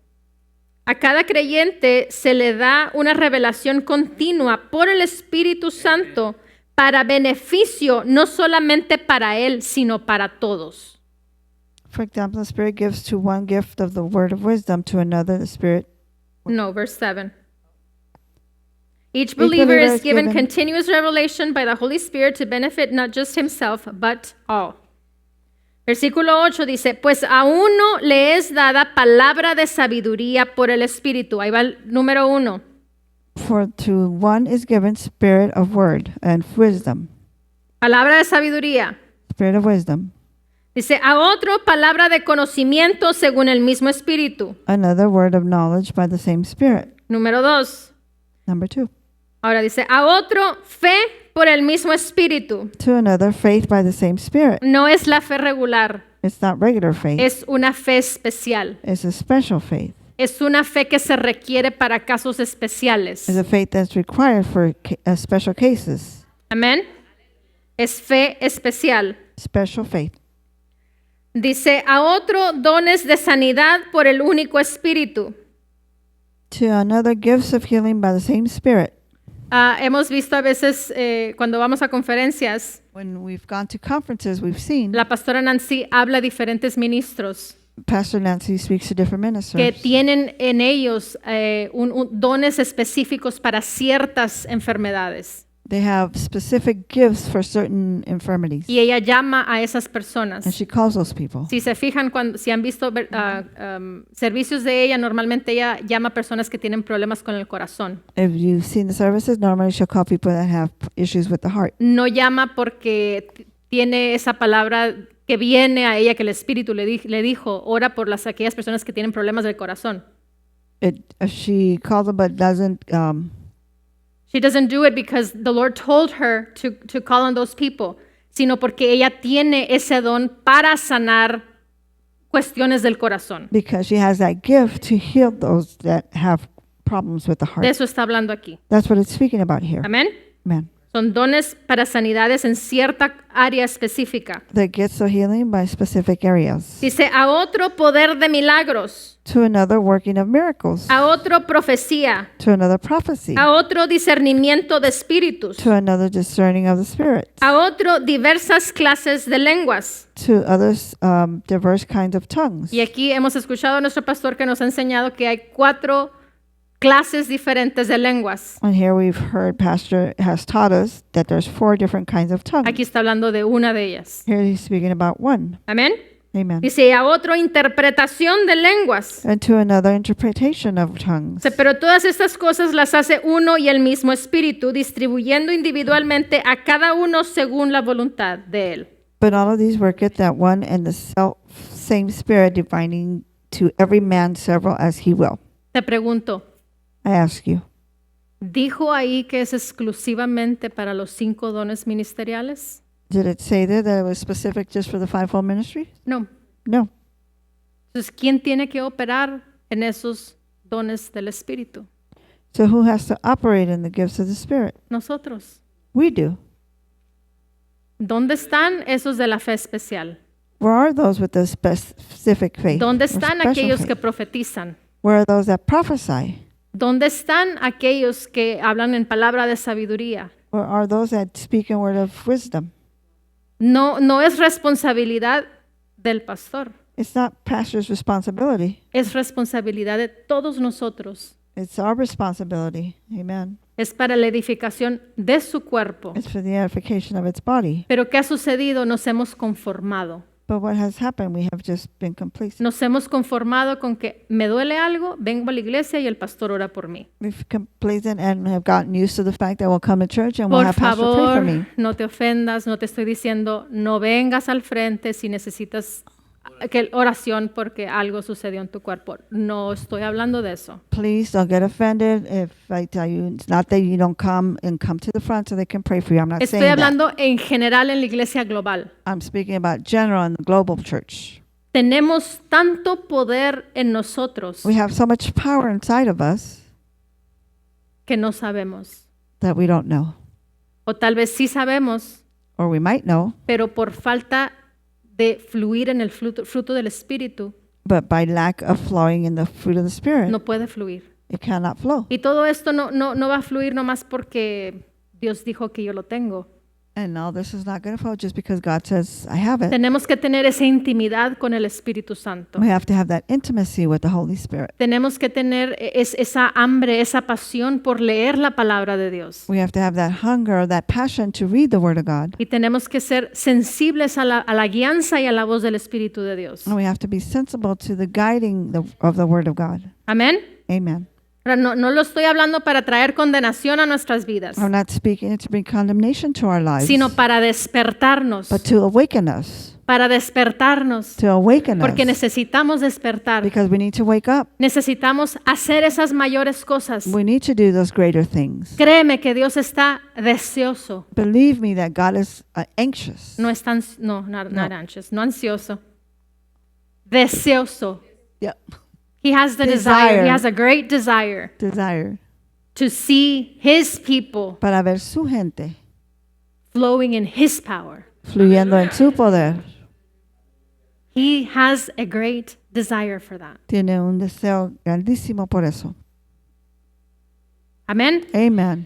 a cada creyente se le da una revelación continua por el Espíritu Santo para beneficio no solamente para él, sino para todos. For example, the Spirit gives to one gift of the word of wisdom, to another the Spirit. No, verse 7. Each believer is given continuous revelation by the Holy Spirit to benefit not just himself, but all. Versículo 8 dice, pues a uno le es dada palabra de sabiduría por el Espíritu. Ahí va el número 1. For to one is given spirit of word and wisdom. Palabra de sabiduría. Spirit of wisdom. Dice, a otro palabra de conocimiento según el mismo Espíritu. Another word of knowledge by the same Spirit. Número 2. Number 2. Ahora dice, a otro fe por el mismo Espíritu. To another faith by the same Spirit. No es la fe regular, It's not regular faith. es una fe especial. It's a special faith. Es una fe que se requiere para casos especiales. It's a faith that's required for special cases. Amén. Es fe especial. Special faith. Dice, a otro dones de sanidad por el único Espíritu. To another gifts of healing by the same Spirit. Hemos visto a veces cuando vamos a conferencias, When we've gone to conferences, we've seen la pastora Nancy habla a diferentes ministros Pastor Nancy speaks to different que ministers tienen en ellos dones específicos para ciertas enfermedades. they have specific gifts for certain infirmities. Y ella llama a esas And personas. she calls those people. Si se fijan, si han visto servicios de ella, normalmente ella llama a personas que tienen problemas con el corazón. If you've seen the services, normally she'll call people that have issues with the heart. No llama porque tiene esa palabra que viene a ella que el Espíritu le dijo, ora por aquellas personas que tienen problemas del corazón. She calls them, but doesn't. She doesn't do it because the Lord told her to call on those people, sino porque ella tiene ese don para sanar cuestiones del corazón. Because she has that gift to heal those that have problems with the De heart. eso está hablando aquí. That's what it's speaking about here. Amén. Amen. Son dones para sanidades en cierta área específica. The gifts of healing by specific areas. Dice, a otro poder de milagros, To another working of miracles. a otro profecía, To another prophecy. a otro discernimiento de espíritus, To another discerning of the Spirit. a otro diversas clases de lenguas. To others diverse kinds of tongues. Y aquí hemos escuchado a nuestro pastor que nos ha enseñado que hay 4 clases diferentes de lenguas. And here we've heard Pastor has taught us that there's 4 different kinds of tongues. Aquí está hablando de una de ellas. Here he's speaking about one. Amén. Amen. Dice, a otro interpretación de lenguas. And to another interpretation of tongues. Dice, pero todas estas cosas las hace uno y el mismo Espíritu, distribuyendo individualmente a cada uno según la voluntad de él. But all of these worketh that one and the same Spirit, dividing to every man several as he will. Te pregunto, I ask you, ¿dijo ahí que es exclusivamente para los 5 dones ministeriales? did it say there that it was specific just for the fivefold ministry? No. No. Entonces, ¿quién tiene que operar en esos dones del Espíritu? So who has to operate in the gifts of the Spirit? Nosotros. We do. ¿Dónde están esos de la fe especial? Where are those with the specific faith? ¿Dónde or están special aquellos faith? que profetizan? Where are those that prophesy? ¿Dónde están aquellos que hablan en palabra de sabiduría? Or are those that speak in word of wisdom? No es responsabilidad del pastor, It's not pastor's responsibility. es responsabilidad de todos nosotros. It's our responsibility. Amen. Es para la edificación de su cuerpo. It's for the edification of its body. Pero ¿qué ha sucedido? Nos hemos conformado. But what has happened? We have just been complacent. Nos hemos conformado con que me duele algo, vengo a la iglesia y el pastor ora por mí. We've complacent and have gotten used to the fact that we'll come to church and we'll Por have pastor pray for favor, me. no te ofendas, no te estoy diciendo, no vengas al frente si necesitas oración porque algo sucedió en tu cuerpo. No estoy hablando de eso. Please don't get offended if I tell you it's not that you don't come and come to the front so they can pray for you. I'm not Estoy saying that. hablando en general en la iglesia global. I'm speaking about general in the global church. Tenemos tanto poder en nosotros We have so much power inside of us que no sabemos. that we don't know. O tal vez sí sabemos, Or we might know, pero por falta de fluir en el fruto del Espíritu, But by lack of flowing in the fruit of the Spirit, no puede fluir. it cannot flow. Y todo esto no va a fluir nomás porque Dios dijo que yo lo tengo. And no, this is not going to flow just because God says, I have it. Tenemos que tener esa intimidad con el Espíritu Santo. We have to have that intimacy with the Holy Spirit. Tenemos que tener esa hambre, esa pasión por leer la palabra de Dios. We have to have that hunger, that passion to read the Word of God. Y tenemos que ser sensibles a la guianza y a la voz del Espíritu de Dios. And we have to be sensible to the guiding of the Word of God. Amén. Amen. Ahora, no lo estoy hablando para traer condenación a nuestras vidas, I'm not speaking it to bring condemnation to our lives, sino para despertarnos, but to awaken us. para despertarnos, To awaken porque us. necesitamos despertar. Because we need to wake up. Necesitamos hacer esas mayores cosas. We need to do those greater things. Créeme que Dios está deseoso. Believe me that God is anxious. No está not anxious, no ansioso. Deseoso. Yep. He has the desire. He has a great desire Desire. to see his people Para ver su gente flowing in his power. fluyendo en su poder. He has a great desire for that. Tiene un deseo grandísimo por eso. Amén. Amen.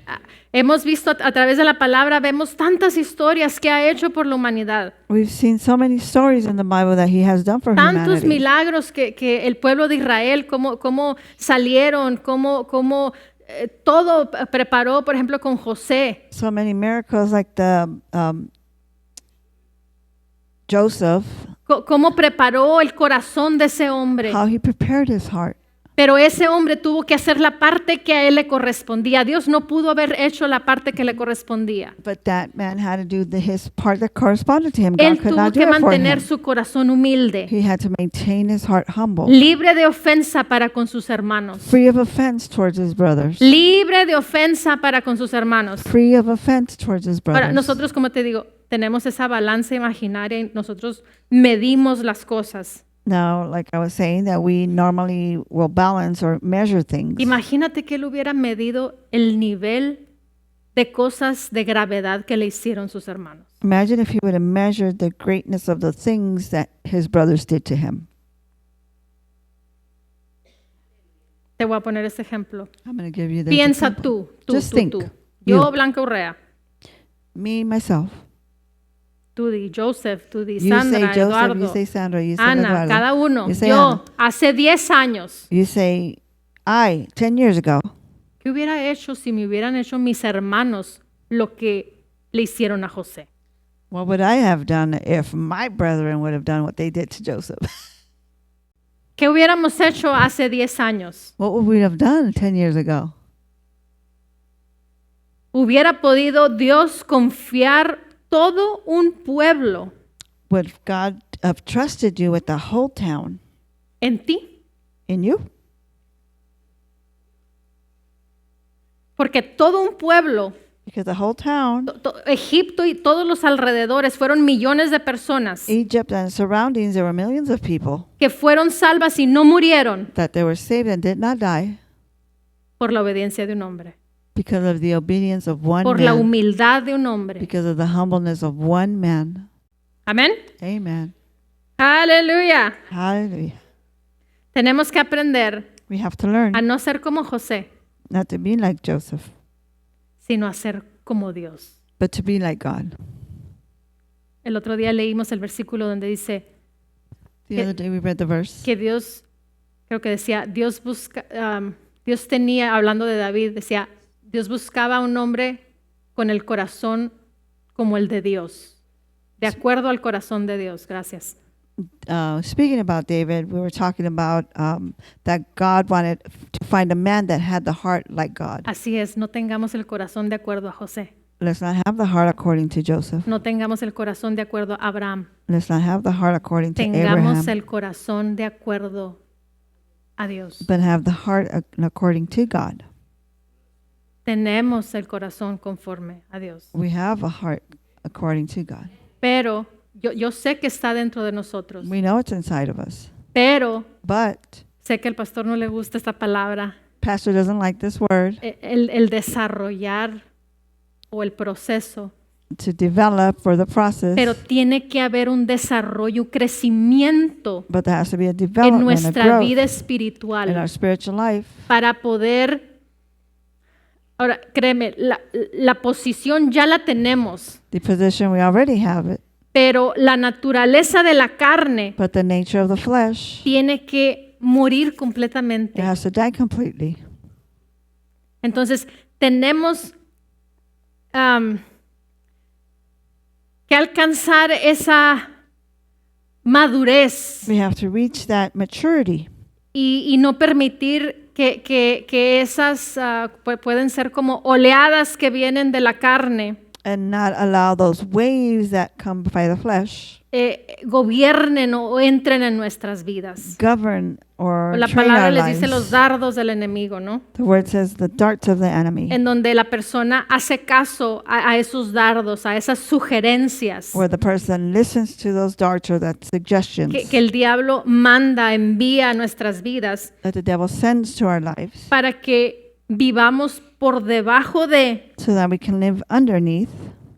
Hemos visto a través de la palabra, vemos tantas historias que ha hecho por la humanidad. We've seen so many stories in the Bible that He has done for Tantos humanity. milagros que el pueblo de Israel, cómo salieron, cómo todo preparó, por ejemplo, con José. So many miracles like the Joseph, Cómo preparó el corazón de ese hombre. how he prepared his heart. Pero ese hombre tuvo que hacer la parte que a él le correspondía. Dios no pudo haber hecho la parte que le correspondía. But that man had to do his part that corresponded to him. Él God could tuvo not do que it for mantener him. su corazón humilde, He had to maintain his heart humble, libre de ofensa para con sus hermanos. free of offense towards his brothers, Libre de ofensa para con sus hermanos. free of offense towards his Ahora, brothers. nosotros, como te digo, tenemos esa balanza imaginaria y nosotros medimos las cosas. Now, like I was saying, that we normally will balance or measure things. Imagínate que él hubiera medido el nivel de cosas de gravedad que le hicieron sus hermanos. Imagine if he would have measured the greatness of the things that his brothers did to him. Te voy a poner este ejemplo. I'm going to give you the Piensa example. tú. Just think. Yo, You. Blanca Urrea. Me, myself. Tú di Joseph, tú di You say Sandra, Joseph, Eduardo, you say Sandra, you say Ana, Eduardo. cada uno. You say Yo, Ana. hace 10 años, You say, 10 years ago, ¿qué hubiera hecho si me hubieran hecho mis hermanos lo que le hicieron a José? what would I have done if my brethren would have done what they did to Joseph? ¿Qué hubiéramos hecho hace 10 años? What would we have done 10 years ago? ¿Hubiera podido Dios confiar todo un pueblo Would God have trusted you with the whole town en ti? in you? Porque todo un pueblo, Because the whole town, Egipto y todos los alrededores, fueron millones de personas Egypt and surroundings, there were millions of people que fueron salvas y no murieron that they were saved and did not die por la obediencia de un hombre, because of the obedience of one por la man, humildad de un hombre. because of the humbleness of one man. Amén. Amen. Aleluya. Hallelujah. Tenemos que aprender We have to learn a no ser como José, not to be like Joseph, sino a ser como Dios. but to be like God. El otro día leímos el versículo donde dice The other day we read the verse. que Dios, creo que decía, Dios tenía, hablando de David, decía, Dios buscaba a un hombre con el corazón como el de Dios, de acuerdo al corazón de Dios. Gracias. Speaking about David, we were talking about that God wanted to find a man that had the heart like God. Así es, no tengamos el corazón de acuerdo a José, Let's not have the heart according to Joseph. no tengamos el corazón de acuerdo a Abraham, Let's not have the heart according to tengamos Abraham, el corazón de acuerdo a Dios. but have the heart according to God. Tenemos el corazón conforme a Dios. We have a heart according to God. Pero yo sé que está dentro de nosotros, We know it's inside of us. pero But sé que al pastor no le gusta esta palabra, Pastor doesn't like this word. el desarrollar o el proceso to develop for the process, pero tiene que haber un desarrollo, un crecimiento but there has to be a en development, a nuestra vida growth in our espiritual spiritual life. para poder, ahora créeme, la posición ya la tenemos, The position, we already have it, pero la naturaleza de la carne but the nature of the flesh, tiene que morir it completamente. has to die completely. Entonces, tenemos que alcanzar esa madurez We have to reach that maturity y no permitir que esas pueden ser como oleadas que vienen de la carne, and not allow those waves that come by the flesh gobiernen o entren en nuestras vidas. govern or La train palabra our les dice los lives. dardos del enemigo, ¿no? The word says the darts of the enemy, En donde la persona hace caso a esos dardos, a esas sugerencias where the person listens to those darts or that suggestions que el diablo manda, envía a nuestras vidas that the devil sends to our lives, para que vivamos por debajo de so that we can live underneath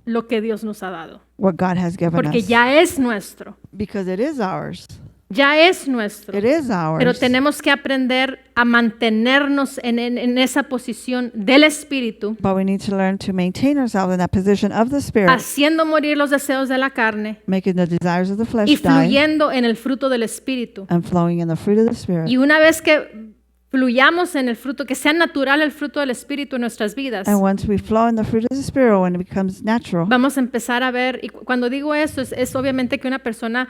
lo que Dios nos ha dado. what God has given Porque us. ya es nuestro, Because it is ours. ya es nuestro. It is ours. Pero tenemos que aprender a mantenernos en esa posición del Espíritu, But we need to learn to maintain ourselves in that position of the Spirit, haciendo morir los deseos de la carne making the desires of the y flesh die fluyendo en el fruto del Espíritu. and flowing in the fruit of the Spirit. Y una vez que fluyamos en el fruto, que sea natural el fruto del Espíritu en nuestras vidas, And once we flow in the fruit of the Spirit, when it becomes natural, vamos a empezar a ver, y cuando digo eso, es obviamente que una persona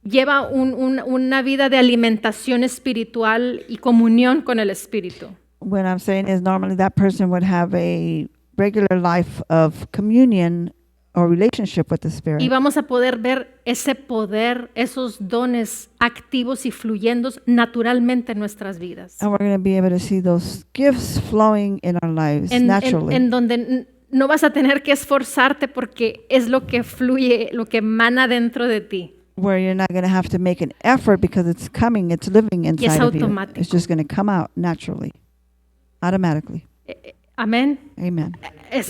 lleva una vida de alimentación espiritual y comunión con el Espíritu. what I'm saying is normally that person would have a regular life of communion or relationship with the Spirit. Y vamos a poder ver ese poder, esos dones activos y fluyendo naturalmente en nuestras vidas. And we're going to be able to see those gifts flowing in our lives naturally. En donde no vas a tener que esforzarte porque es lo que fluye, lo que emana dentro de ti. Where you're not going to have to make an effort because it's coming, it's living inside of you. automático. It's just going to come out naturally, automatically. Amén. Amen.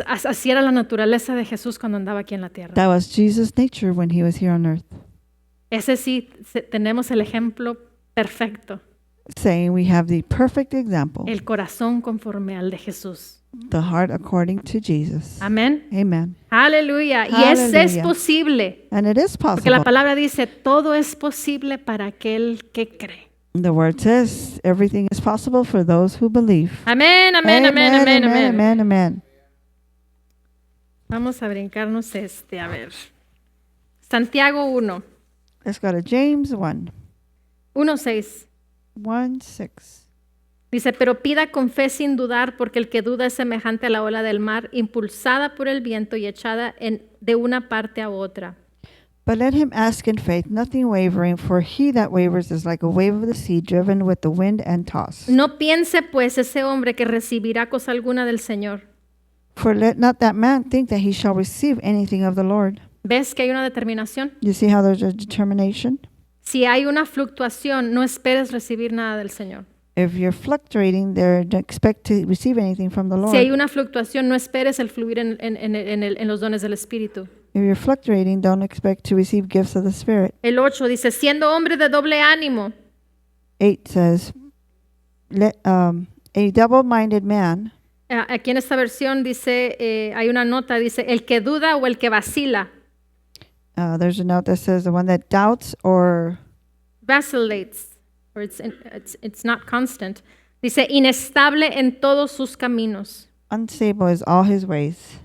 Así era la naturaleza de Jesús cuando andaba aquí en la tierra. That was Jesus' nature when he was here on earth. Ese sí, tenemos el ejemplo perfecto. Saying we have the perfect example, El corazón conforme al de Jesús. the heart according to Jesus. Amén. Amen. Aleluya. Y es Aleluya. posible. And it is Porque la possible. palabra dice, todo es posible para aquel que cree. The word says everything is possible for those who believe. Amén, amén, amén, amén, amén. Amen, amen. Vamos a brincarnos a ver. Santiago 1, Let's go to James 1, 1:6. 1:6. Dice, pero pida con fe sin dudar, porque el que duda es semejante a la ola del mar, impulsada por el viento y echada de una parte a otra. But let him ask in faith, nothing wavering, for he that wavers is like a wave of the sea, driven with the wind and tossed. No piense pues ese hombre que recibirá cosa alguna del Señor. For let not that man think that he shall receive anything of the Lord. ¿Ves que hay una determinación? You see how there's a determination? Si hay una fluctuación, no esperes recibir nada del Señor. If you're fluctuating there, don't expect to receive anything from the Lord. Si hay una fluctuación, no esperes el fluir en los dones del Espíritu. If you're fluctuating, don't expect to receive gifts of the Spirit. El 8 dice, siendo hombre de doble ánimo. 8 says, a double-minded man. Aquí en esta versión dice, hay una nota, dice, el que duda o el que vacila. There's a note that says the one that doubts or Vacillates, or it's not constant. Dice, inestable en todos sus caminos. unstable is all his ways.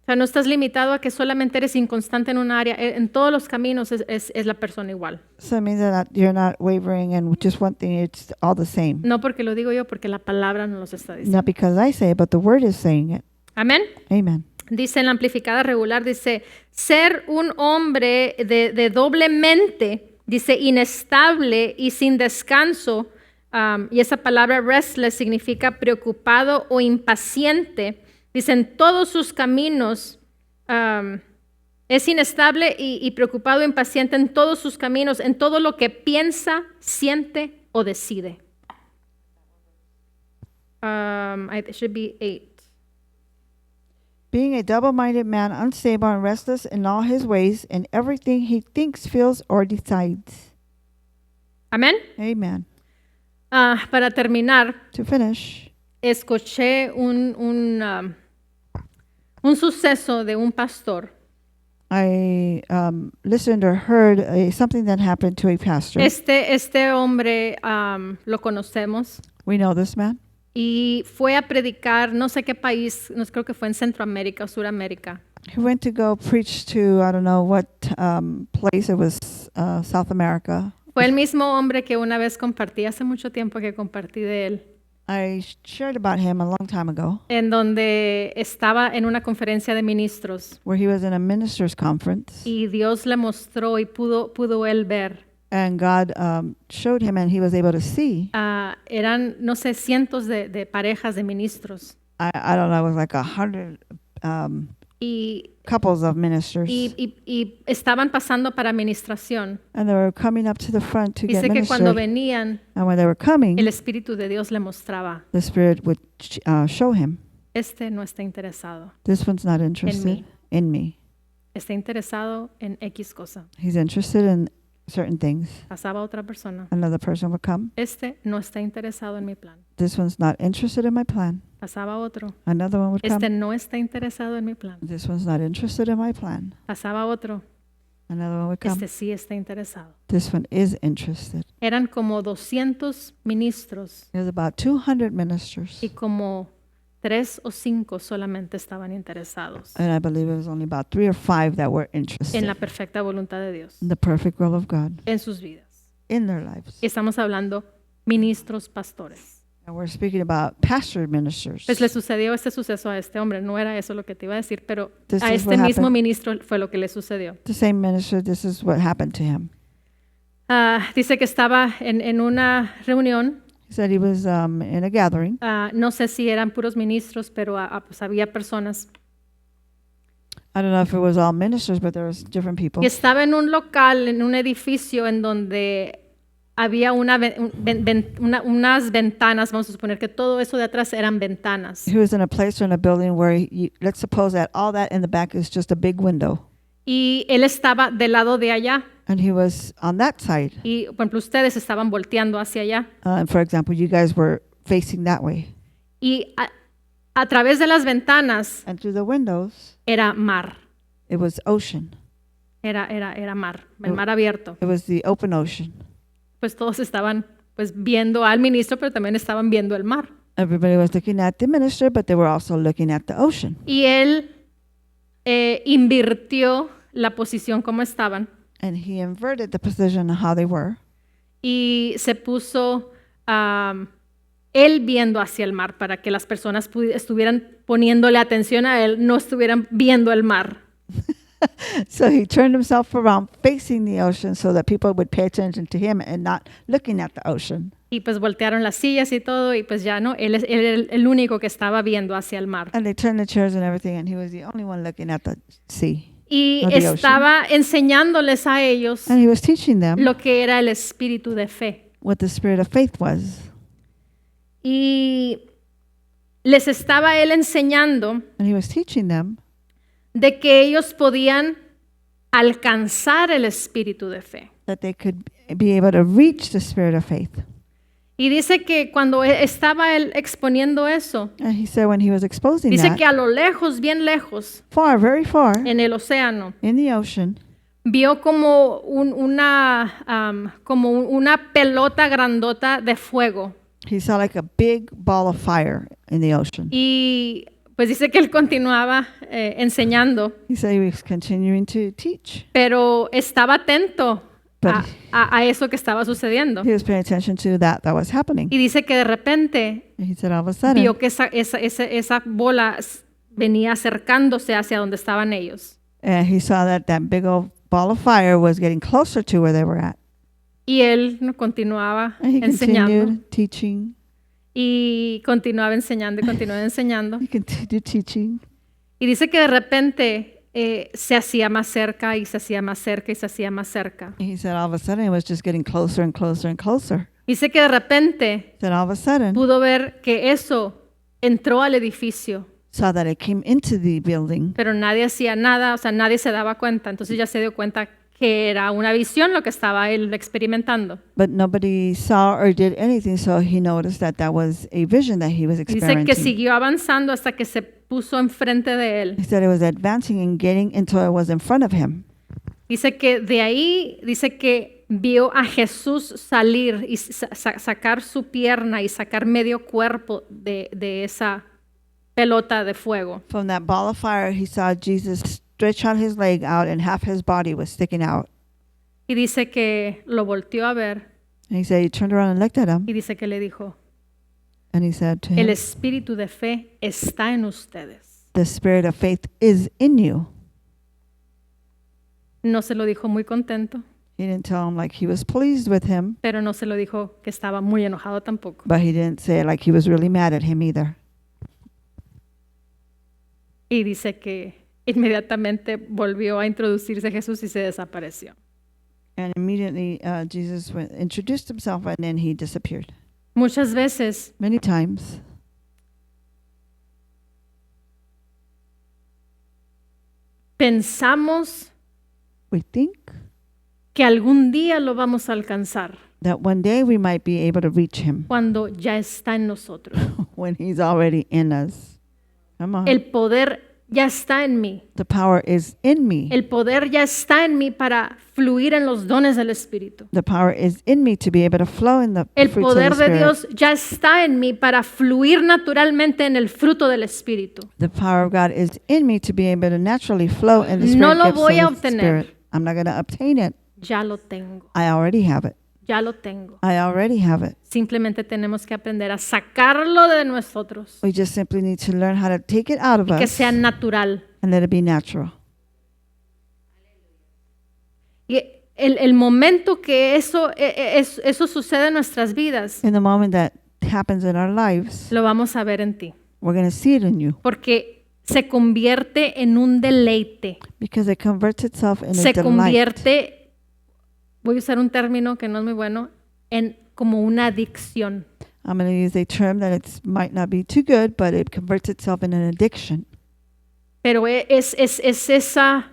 O sea, no estás limitado a que solamente eres inconstante en un área. En todos los caminos es la persona igual. So it means that you're not wavering in just one thing, it's all the same. No porque lo digo yo, porque la palabra nos lo está diciendo. Not because I say it, but the word is saying it. Amén. Amen. Dice en la amplificada regular, dice, ser un hombre de doble mente, dice, inestable y sin descanso, y esa palabra restless significa preocupado o impaciente. Dice, en todos sus caminos, es inestable y preocupado o impaciente en todos sus caminos, en todo lo que piensa, siente o decide. It should be 8. being a double-minded man, unstable and restless in all his ways, in everything he thinks, feels, or decides. Amén. Amen. Para terminar, To finish, escuché un suceso de un pastor. I listened or heard something that happened to a pastor. Este hombre lo conocemos We know this man. y fue a predicar, no sé qué país, no creo que fue en Centroamérica o Suramérica. He went to go preach to, I don't know what place it was, South America. Fue el mismo hombre que una vez compartí, hace mucho tiempo que compartí de él, I shared about him a long time ago, en donde estaba en una conferencia de ministros where he was in a minister's conference, y Dios le mostró y pudo él ver. and God showed him, and he was able to see. Eran, no sé, cientos de parejas de ministros I don't know, it was like 100 y couples of ministers, y estaban pasando para administración. and they were coming up to the front to get Dice que cuando ministered. venían, And when they were coming, el Espíritu de Dios le mostraba, the Spirit would show him, este no está interesado this one's not interested in me. está interesado en X cosa. He's interested in certain things. Pasaba a otra persona. Another person would come. Este no está interesado en mi plan. This one's not interested in my plan. Pasaba a otro. Another one would Este come. no está interesado en mi plan. This one's not interested in my plan. Pasaba a otro. Another one would come. Este sí está interesado. This one is interested. Eran como 200 ministros There's about 200 ministers. y como 3 o 5 solamente estaban interesados And I believe it was only about 3 or 5 that were en interested la perfecta voluntad de Dios, in the perfect will of God en sus vidas. in their lives. Estamos hablando ministros, pastores. And we're speaking about pastor ministers. Pues le sucedió este suceso a este hombre, no era eso lo que te iba a decir, pero This a is este what mismo happened. ministro fue lo que le sucedió. The same minister, this is what happened to him. Dice que estaba en una reunión, He said he was in a gathering. no sé si eran puros ministros, pero pues había personas. I don't know if it was all ministers, but there was different people. Y estaba en un local, en un edificio en donde había unas ventanas, vamos a suponer que todo eso de atrás eran ventanas. He was in a place or in a building where let's suppose that all that in the back is just a big window. Y él estaba del lado de allá. And he was on that side. Y, por ejemplo, ustedes estaban volteando hacia allá. For example, you guys were facing that way. Y a través de las ventanas And through the windows, era mar. it was ocean. Era mar, el mar abierto. It was the open ocean. Pues todos estaban pues viendo al ministro, pero también estaban viendo el mar. Everybody was looking at the minister, but they were also looking at the ocean. Y él invirtió la posición como estaban And he inverted the position of how they were. y se puso él viendo hacia el mar para que las personas estuvieran poniéndole atención a él, no estuvieran viendo el mar. So he turned himself around facing the ocean so that people would pay attention to him and not looking at the ocean. Y pues voltearon las sillas y todo y pues ya no, él era el único que estaba viendo hacia el mar. And they turned the chairs and everything, and he was the only one looking at the sea. Y Or the ocean. estaba enseñándoles a ellos And he was teaching them lo que era el espíritu de fe. what the spirit of faith was. Y les estaba él enseñando And he was teaching them de que ellos podían alcanzar el espíritu de fe. that they could be able to reach the spirit of faith. Y dice que cuando estaba él exponiendo eso, And he said when he was exposing dice that, que a lo lejos, bien lejos, far, very far, en el océano, in the ocean, vio como una pelota grandota de fuego. he saw like a big ball of fire in the ocean. Y pues dice que él continuaba enseñando, He said he was continuing to teach. pero estaba atento But a eso que estaba sucediendo. he was paying attention to that was happening. Y dice que de repente And he said all of a sudden, vio que esa bola venía acercándose hacia donde estaban ellos. and he saw that big old ball of fire was getting closer to where they were at. Y él continuaba And he enseñando continued teaching. y continuaba enseñando y continuaba enseñando. He continued teaching. Y dice que de repente se hacía más cerca y se hacía más cerca y se hacía más cerca. And he said all of a sudden it was just getting closer and closer and closer. Dice que de repente Then all of a sudden, pudo ver que eso entró al edificio saw that it came into the building, pero nadie hacía nada, o sea, nadie se daba cuenta. Entonces ya se dio cuenta que era una visión lo que estaba él experimentando. but nobody saw or did anything, so he noticed that that was a vision that he was Dice que experiencing. siguió avanzando hasta que se puso enfrente de él. He said it was advancing and getting until it was in front of him. Dice que de ahí, dice que vio a Jesús salir y sacar su pierna y sacar medio cuerpo de esa pelota de fuego. From that ball of fire, he saw Jesus stretch out his leg out and half his body was sticking out. Y dice que lo volteó a ver And he said he turned around and looked at him, y dice que le dijo, and he said to el him, espíritu de fe está en ustedes. the spirit of faith is in you. No se lo dijo muy contento, He didn't tell him like he was pleased with him, pero no se lo dijo que estaba muy enojado tampoco. but he didn't say it like he was really mad at him either. Y dice que inmediatamente volvió a introducirse Jesús y se desapareció. And immediately Jesus introduced himself and then he disappeared. Muchas veces Many times pensamos we think que algún día lo vamos a alcanzar that one day we might be able to reach him cuando ya está en nosotros. when he's already in us. Come on. El poder ya está en mí. The power is in me. El poder ya está en mí para fluir en los dones del Espíritu. The power is in me to be able to flow in the El fruits of poder the de Spirit. Dios ya está en mí para fluir naturalmente en el fruto del Espíritu. The power of God is in me to be able to naturally flow in the Spirit No lo gifts voy a of the obtener. Spirit. I'm not going to obtain it. Ya lo tengo. I already have it. Ya lo tengo. I already have it. Simplemente tenemos que aprender a sacarlo de nosotros We just simply need to learn how to take it out of y que us sea natural. and let it be natural. Y el momento que eso sucede en nuestras vidas, In the moment that happens in our lives, lo vamos a ver en ti. we're going to see it in you Porque se convierte en un deleite. because it converts itself in a Se delight. convierte, voy a usar un término que no es muy bueno, en como una adicción. I'm going to use a term that it might not be too good, but it converts itself in an addiction. Pero es esa,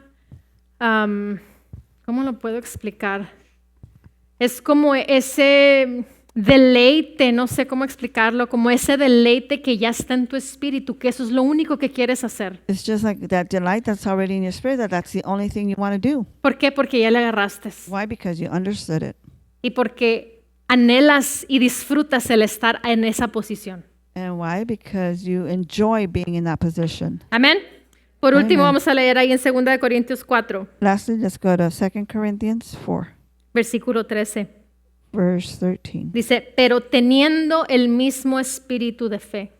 ¿cómo lo puedo explicar? Es como ese deleite, no sé cómo explicarlo, como ese deleite que ya está en tu espíritu, que eso es lo único que quieres hacer. It's just like that delight that's already in your spirit, that's the only thing you want to do. ¿Por qué? Porque ya le agarraste. Why? Because you understood it. Y porque anhelas y disfrutas el estar en esa posición. And why? Because you enjoy being in that position. Amén. Por último, Amen. vamos a leer ahí en 2 de Corintios 4, Lastly, let's go to 2 Corinthians 4, versículo 13. verse 13. Dice, pero teniendo el mismo espíritu de fe.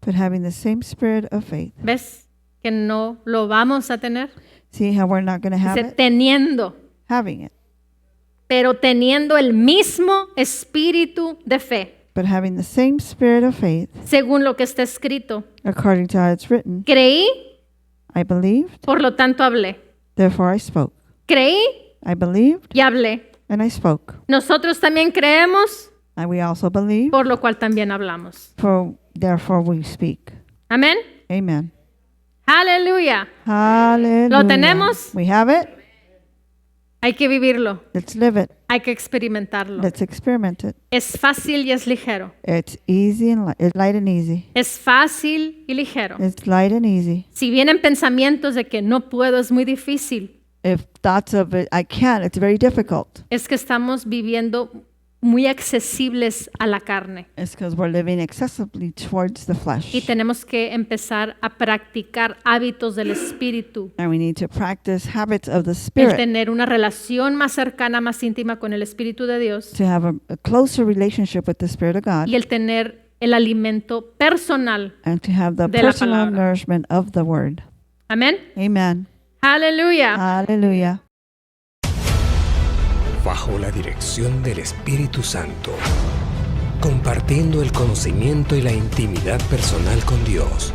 But having the same spirit of faith. ¿Ves que no lo vamos a tener? See how we're not going to have Dice, it? teniendo, Having it. pero teniendo el mismo espíritu de fe, But having the same spirit of faith, según lo que está escrito. according to how it's written. Creí, I believed, por lo tanto hablé. therefore I spoke. Creí I believed, y hablé. and I spoke. Nosotros también creemos, And we also believe, por lo cual también hablamos. therefore we speak. Amén. Amen. Aleluya. Hallelujah. ¿Lo tenemos? We have it. Hay que vivirlo. Let's live it. Hay que experimentarlo. Let's experiment it. Es fácil y es ligero. It's easy and it's light and easy. Es fácil y ligero. It's light and easy. Si vienen pensamientos de que no puedo, es muy difícil, If thoughts of it, I can't, it's very difficult. es que estamos viviendo muy accesibles a la carne. It's because we're living excessively towards the flesh. Y tenemos que empezar a practicar hábitos del Espíritu. And we need to practice habits of the El Spirit tener una relación más cercana, más íntima con el Espíritu de Dios. to have a closer relationship with the Spirit of God Y el tener el alimento personal. and to have the de la personal palabra. nourishment of the Word. Amén. Amen. Aleluya. Hallelujah. Bajo la dirección del Espíritu Santo, compartiendo el conocimiento y la intimidad personal con Dios.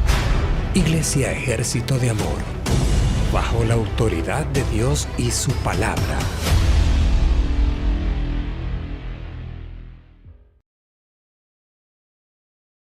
Iglesia Ejército de Amor, bajo la autoridad de Dios y su palabra.